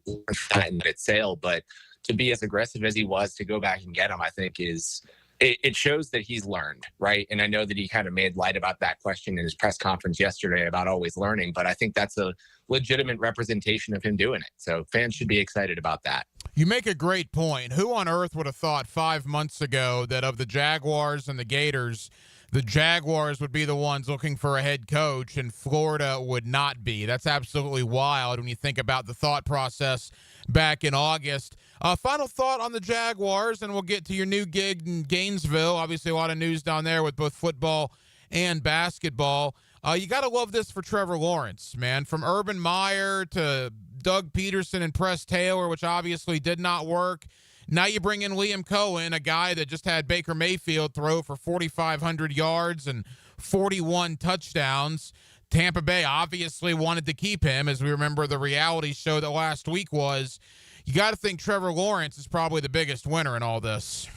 let it sail, but to be as aggressive as he was to go back and get him, I think it shows that he's learned, right? And I know that he kind of made light about that question in his press conference yesterday about always learning, but I think that's a legitimate representation of him doing it. So fans should be excited about that. You make a great point. Who on earth would have thought 5 months ago that of the Jaguars and the Gators, the Jaguars would be the ones looking for a head coach and Florida would not be? That's absolutely wild when you think about the thought process back in August. Final thought on the Jaguars, and we'll get to your new gig in Gainesville. Obviously, a lot of news down there with both football and basketball. You got to love this for Trevor Lawrence, man. From Urban Meyer to Doug Peterson and Press Taylor, which obviously did not work. Now you bring in Liam Cohen, a guy that just had Baker Mayfield throw for 4,500 yards and 41 touchdowns. Tampa Bay obviously wanted to keep him, as we remember the reality show that last week was. You got to think Trevor Lawrence is probably the biggest winner in all this.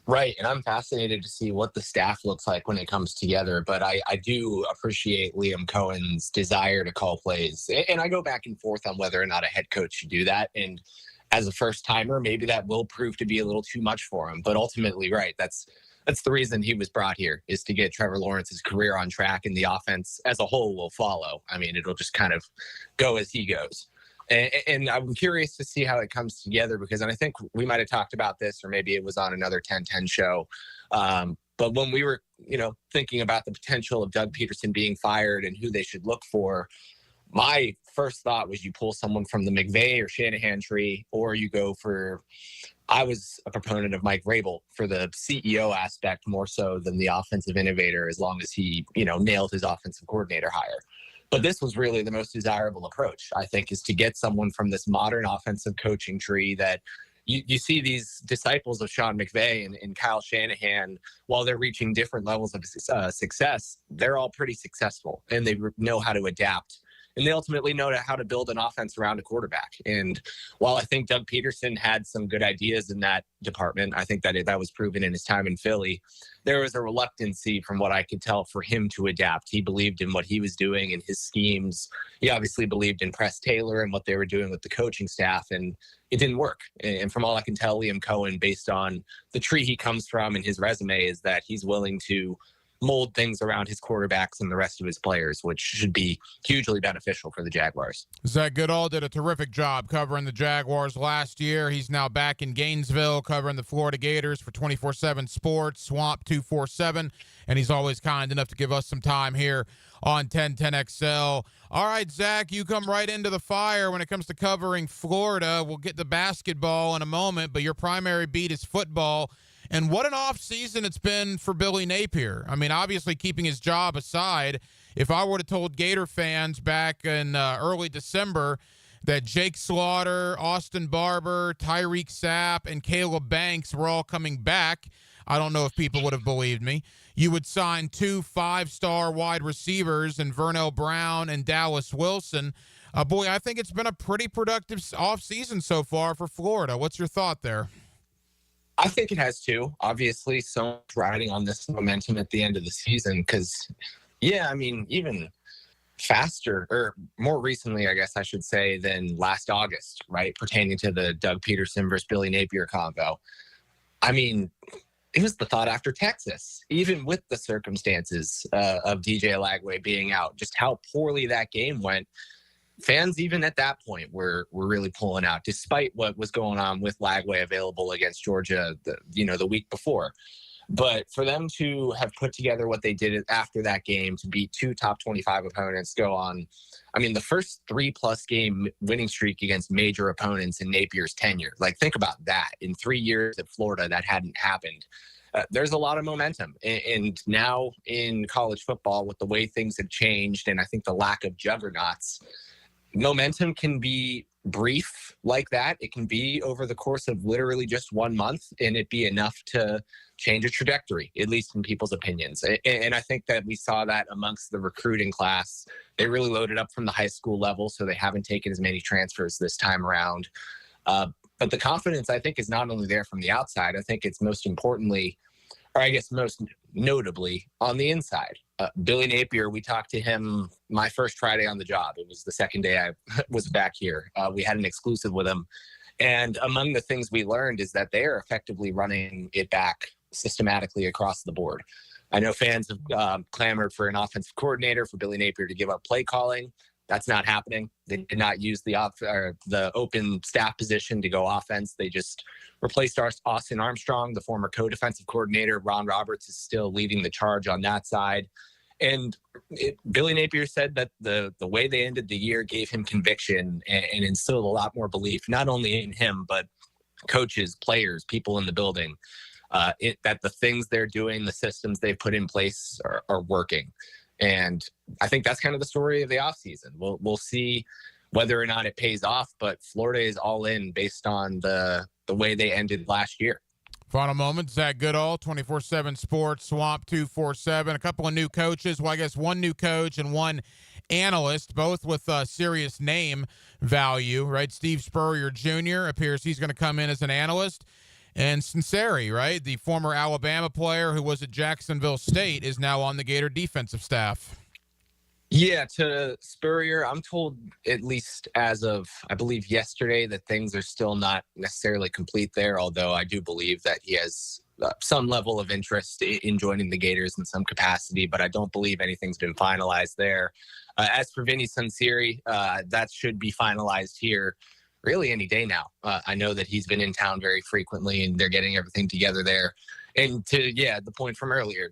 Right, and I'm fascinated to see what the staff looks like when it comes together, but I do appreciate Liam Cohen's desire to call plays. And I go back and forth on whether or not a head coach should do that, and as a first-timer, maybe that will prove to be a little too much for him, but ultimately, right, that's the reason he was brought here, is to get Trevor Lawrence's career on track, and the offense as a whole will follow. I mean, it'll just kind of go as he goes. And I'm curious to see how it comes together, because, and I think we might have talked about this, or maybe it was on another 10-10 show. But when we were, you know, thinking about the potential of Doug Peterson being fired and who they should look for, my first thought was you pull someone from the McVay or Shanahan tree, or you go for, I was a proponent of Mike Vrabel for the CEO aspect more so than the offensive innovator, as long as he, you know, nailed his offensive coordinator hire. But this was really the most desirable approach, I think, is to get someone from this modern offensive coaching tree that you see these disciples of Sean McVay and Kyle Shanahan, while they're reaching different levels of success, they're all pretty successful, and they know how to adapt. And they ultimately know how to build an offense around a quarterback. And while I think Doug Peterson had some good ideas in that department, I think that was proven in his time in Philly, there was a reluctancy from what I could tell for him to adapt. He believed in what he was doing and his schemes. He obviously believed in Press Taylor and what they were doing with the coaching staff, and it didn't work. And from all I can tell, Liam Cohen, based on the tree he comes from and his resume, is that he's willing to mold things around his quarterbacks and the rest of his players, which should be hugely beneficial for the Jaguars. Zach Goodall did a terrific job covering the Jaguars last year. He's now back in Gainesville covering the Florida Gators for 24/7 Sports, Swamp 247, and he's always kind enough to give us some time here on 1010XL. All right, Zach, you come right into the fire when it comes to covering Florida. We'll get to basketball in a moment, but your primary beat is football. And what an offseason it's been for Billy Napier. I mean, obviously keeping his job aside, if I would have told Gator fans back in early December that Jake Slaughter, Austin Barber, Tyreek Sapp, and Caleb Banks were all coming back, I don't know if people would have believed me. You would sign 2 5-star wide receivers in Vernell Brown and Dallas Wilson. Boy, I think it's been a pretty productive offseason so far for Florida. What's your thought there? I think it has too. Obviously, so much riding on this momentum at the end of the season because, I mean, even faster or more recently, I guess I should say, than last August, right? Pertaining to the Doug Peterson versus Billy Napier convo. I mean, it was the thought after Texas, even with the circumstances of DJ Lagway being out, just how poorly that game went. Fans, even at that point, were really pulling out, despite what was going on with Lagway available against Georgia, the week before. But for them to have put together what they did after that game to beat 2 top 25 opponents, go on, I mean, the first 3+ game winning streak against major opponents in Napier's tenure. Like, think about that. In 3 years at Florida, that hadn't happened. There's a lot of momentum. And now in college football, with the way things have changed, and I think the lack of juggernauts, momentum can be brief like that. It can be over the course of literally just 1 month, and it be enough to change a trajectory, at least in people's opinions. And I think that we saw that amongst the recruiting class. They really loaded up from the high school level, so they haven't taken as many transfers this time around. But the confidence, I think, is not only there from the outside. I think it's most importantly, or I guess most notably, on the inside. Billy Napier, we talked to him my first Friday on the job. It was the second day I was back here. We had an exclusive with him. And among the things we learned is that they are effectively running it back systematically across the board. I know fans have clamored for an offensive coordinator, for Billy Napier to give up play calling. That's not happening. They did not use the open staff position to go offense. They just replaced Austin Armstrong, the former co-defensive coordinator. Ron Roberts is still leading the charge on that side. And Billy Napier said that the way they ended the year gave him conviction and instilled a lot more belief, not only in him, but coaches, players, people in the building, that the things they're doing, the systems they've put in place are working. And I think that's kind of the story of the offseason. We'll see whether or not it pays off, but Florida is all in based on the way they ended last year. Final moment, Zach Goodall, 24/7 Sports, Swamp 247. A couple of new coaches. Well, I guess one new coach and one analyst, both with serious name value, right? Steve Spurrier Jr. appears he's going to come in as an analyst. And Sinceri, right, the former Alabama player who was at Jacksonville State, is now on the Gator defensive staff. Yeah, to Spurrier, I'm told, at least as of, I believe, yesterday, that things are still not necessarily complete there, although I do believe that he has some level of interest in joining the Gators in some capacity, but I don't believe anything's been finalized there. As for Vinny Sinceri, that should be finalized here really any day now. I know that he's been in town very frequently, and they're getting everything together there. And the point from earlier,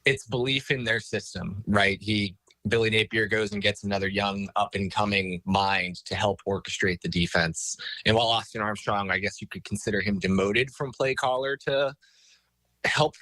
it's belief in their system, right? Billy Napier goes and gets another young up-and-coming mind to help orchestrate the defense. And while Austin Armstrong, I guess you could consider him demoted from play caller to help,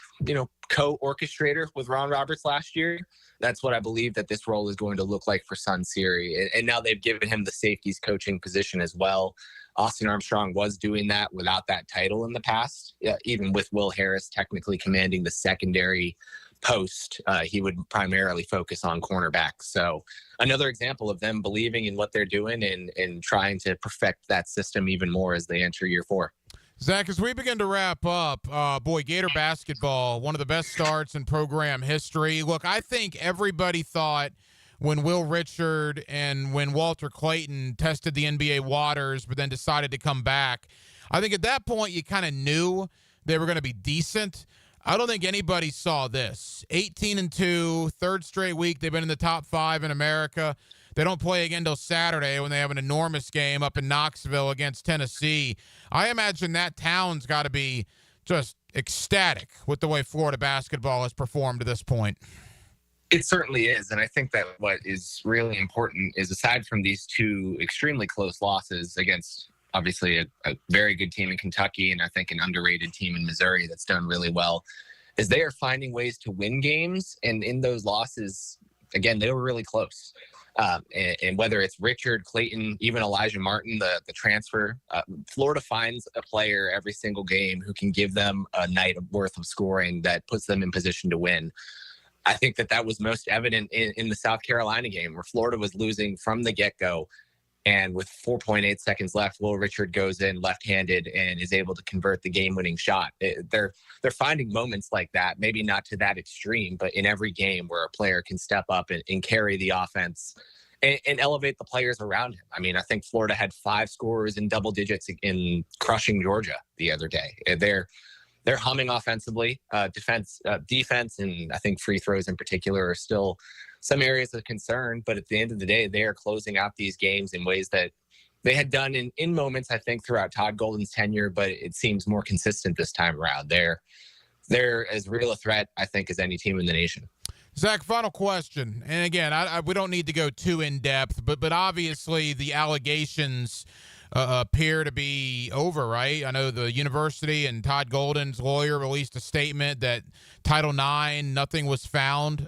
co-orchestrator with Ron Roberts last year, that's what I believe that this role is going to look like for Sinceri. And now they've given him the safeties coaching position as well. Austin Armstrong was doing that without that title in the past, even with Will Harris technically commanding the secondary post. He would primarily focus on cornerbacks. So another example of them believing in what they're doing and trying to perfect that system even more as they enter year 4. Zach, as we begin to wrap up, Gator basketball, one of the best starts in program history. Look, I think everybody thought when Will Richard and when Walter Clayton tested the NBA waters but then decided to come back, I think at that point you kind of knew they were going to be decent. I don't think anybody saw this. 18-2, third straight week. They've been in the top 5 in America. They don't play again until Saturday when they have an enormous game up in Knoxville against Tennessee. I imagine that town's got to be just ecstatic with the way Florida basketball has performed to this point. It certainly is. And I think that what is really important is, aside from these two extremely close losses against obviously a very good team in Kentucky, and I think an underrated team in Missouri that's done really well, is they are finding ways to win games. And in those losses, again, they were really close. And whether it's Richard, Clayton, even Elijah Martin, the transfer, Florida finds a player every single game who can give them a night worth of scoring that puts them in position to win. I think that was most evident in the South Carolina game, where Florida was losing from the get-go. And with 4.8 seconds left, Will Richard goes in left-handed and is able to convert the game-winning shot. They're finding moments like that, maybe not to that extreme, but in every game where a player can step up and carry the offense and elevate the players around him. I mean, I think Florida had 5 scorers in double digits in crushing Georgia the other day. They're humming offensively. Defense, and I think free throws in particular are still some areas of concern. But at the end of the day, they are closing out these games in ways that they had done in moments, I think, throughout Todd Golden's tenure. But it seems more consistent this time around. They're as real a threat, I think, as any team in the nation. Zach, final question. And again, we don't need to go too in depth, but obviously the allegations appear to be over, right? I know the university and Todd Golden's lawyer released a statement that Title IX, nothing was found.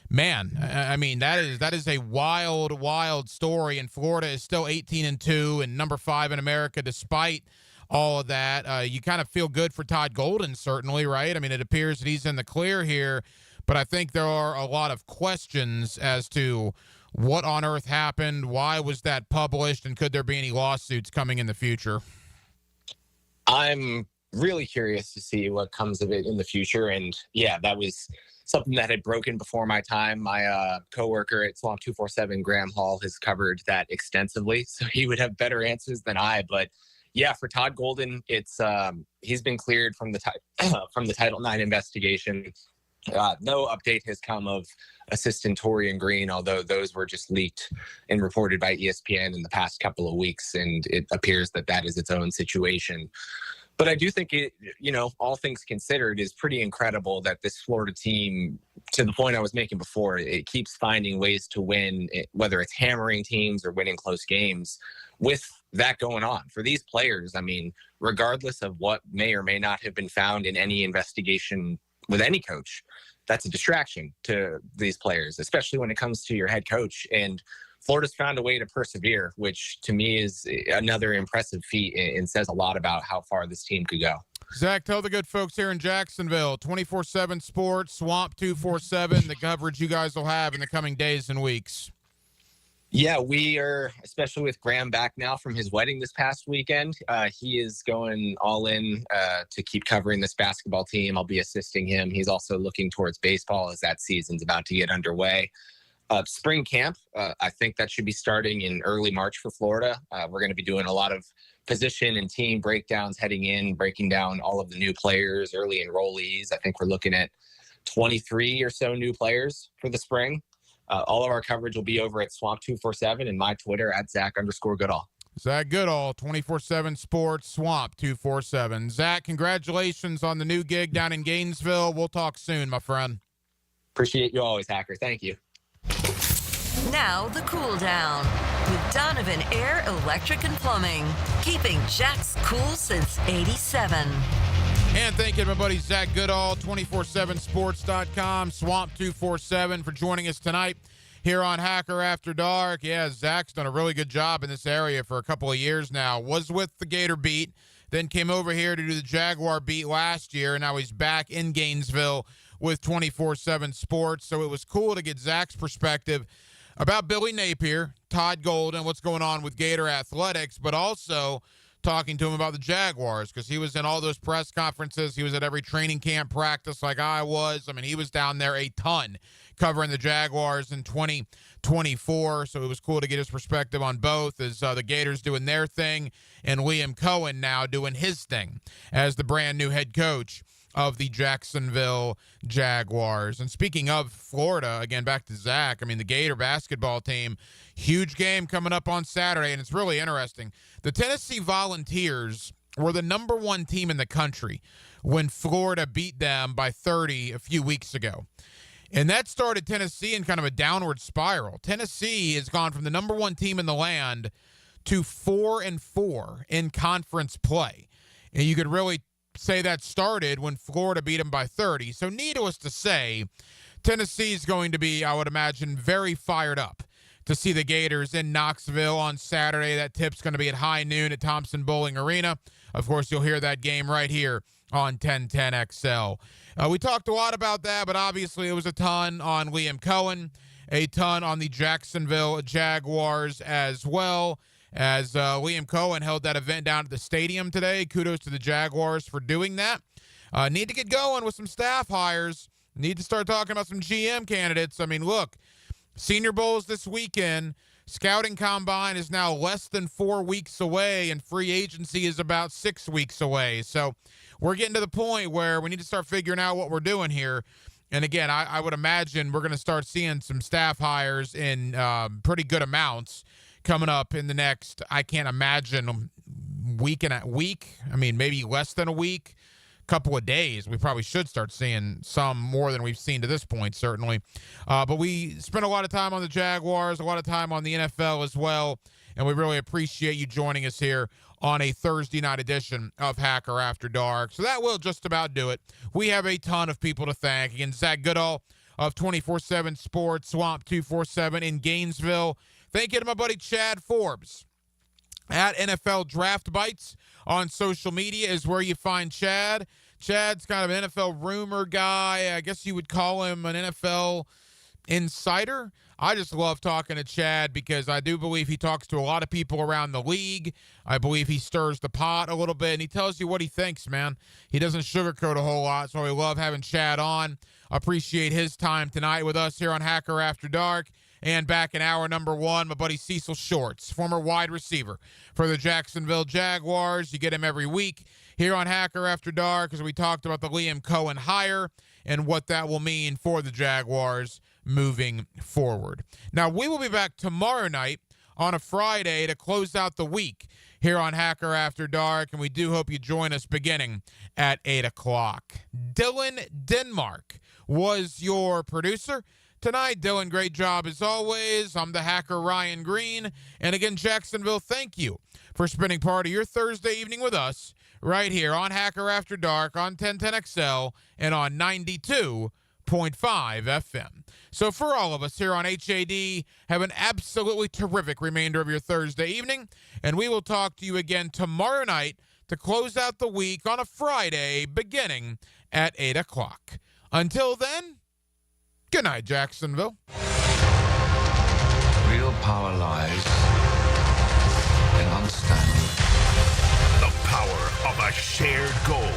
Man, I mean, that is a wild story. And Florida is still 18-2 and number 5 in America despite all of that. You kind of feel good for Todd Golden, certainly, right? I mean, it appears that he's in the clear here. But I think there are a lot of questions as to what on earth happened, why was that published, and could there be any lawsuits coming in the future? I'm really curious to see what comes of it in the future. And yeah, that was something that had broken before my time. My coworker at Swamp 247, Graham Hall, has covered that extensively, so he would have better answers than I. But yeah, for Todd Golden, it's he's been cleared from the Title IX investigation. No update has come of assistant Torian Green, although those were just leaked and reported by ESPN in the past couple of weeks, and it appears that is its own situation. But I do think it, all things considered, is pretty incredible that this Florida team, to the point I was making before, it keeps finding ways to win, whether it's hammering teams or winning close games. With that going on for these players, I mean, regardless of what may or may not have been found in any investigation with any coach, that's a distraction to these players, especially when it comes to your head coach. And Florida's found a way to persevere, which to me is another impressive feat and says a lot about how far this team could go. Zach, tell the good folks here in Jacksonville, 24/7 Sports, Swamp 247, the coverage you guys will have in the coming days and weeks. Yeah, we are, especially with Graham back now from his wedding this past weekend. He is going all in to keep covering this basketball team. I'll be assisting him. He's also looking towards baseball as that season's about to get underway. Spring camp, I think that should be starting in early March for Florida. We're going to be doing a lot of position and team breakdowns heading in, breaking down all of the new players, early enrollees. I think we're looking at 23 or so new players for the spring. All of our coverage will be over at Swamp 247 and my Twitter at Zach_Goodall. Zach Goodall, 24/7 Sports, Swamp 247. Zach, congratulations on the new gig down in Gainesville. We'll talk soon, my friend. Appreciate you always, Hacker. Thank you. Now the cool down with Donovan Air, Electric and Plumbing, keeping Jack's cool since '87. And thank you to my buddy Zach Goodall, 247sports.com, Swamp 247, for joining us tonight here on Hacker After Dark. Yeah, Zach's done a really good job in this area for a couple of years now. Was with the Gator beat, then came over here to do the Jaguar beat last year, and now he's back in Gainesville with 24/7 Sports. So it was cool to get Zach's perspective about Billy Napier, Todd Golden, what's going on with Gator Athletics, but also talking to him about the Jaguars, because he was in all those press conferences. He was at every training camp practice like I was. I mean, he was down there a ton covering the Jaguars in 2024. So it was cool to get his perspective on both, as the Gators doing their thing and Liam Cohen now doing his thing as the brand new head coach of the Jacksonville Jaguars. And speaking of Florida, again, back to Zach, I mean, the Gator basketball team, huge game coming up on Saturday, and it's really interesting. The Tennessee Volunteers were the #1 team in the country when Florida beat them by 30 a few weeks ago. And that started Tennessee in kind of a downward spiral. Tennessee has gone from the #1 team in the land to 4-4 in conference play. And you could really say that started when Florida beat them by 30. So needless to say, Tennessee is going to be, I would imagine, very fired up to see the Gators in Knoxville on Saturday. That tip's going to be at high noon at Thompson Bowling Arena. Of course, you'll hear that game right here on 1010XL. We talked a lot about that, but obviously it was a ton on Liam Cohen a ton on the Jacksonville Jaguars as well, as Liam Cohen held that event down at the stadium today. Kudos to the Jaguars for doing that. Need to get going with some staff hires. Need to start talking about some GM candidates. I mean, look, Senior Bowl's this weekend. Scouting Combine is now less than 4 weeks away, and free agency is about 6 weeks away. So we're getting to the point where we need to start figuring out what we're doing here. And again, I would imagine we're going to start seeing some staff hires in pretty good amounts coming up in the next, I can't imagine, week. I mean, maybe less than a week. Couple of days, we probably should start seeing some more than we've seen to this point, certainly. But we spent a lot of time on the Jaguars, a lot of time on the NFL as well, and we really appreciate you joining us here on a Thursday night edition of Hacker After Dark. So that will just about do it. We have a ton of people to thank. Again, Zach Goodall of 24/7 Sports, Swamp 247 in Gainesville. Thank you to my buddy Chad Forbes at NFL Draft Bites on social media is where you find Chad. Chad's kind of an NFL rumor guy. I guess you would call him an NFL insider. I just love talking to Chad because I do believe he talks to a lot of people around the league. I believe he stirs the pot a little bit, and he tells you what he thinks, man. He doesn't sugarcoat a whole lot, so I love having Chad on. Appreciate his time tonight with us here on Hacker After Dark. And back in hour number 1, my buddy Cecil Shorts, former wide receiver for the Jacksonville Jaguars. You get him every week here on Hacker After Dark as we talked about the Liam Cohen hire and what that will mean for the Jaguars moving forward. Now, we will be back tomorrow night on a Friday to close out the week here on Hacker After Dark, and we do hope you join us beginning at 8 o'clock. Dylan Denmark was your producer tonight. Dylan, great job as always. I'm the hacker Ryan Green. And again, Jacksonville, thank you for spending part of your Thursday evening with us right here on Hacker After Dark on 1010XL and on 92.5 FM. So for all of us here on HAD, have an absolutely terrific remainder of your Thursday evening. And we will talk to you again tomorrow night to close out the week on a Friday beginning at 8 o'clock. Until then, good night, Jacksonville. Real power lies in understanding the power of a shared goal.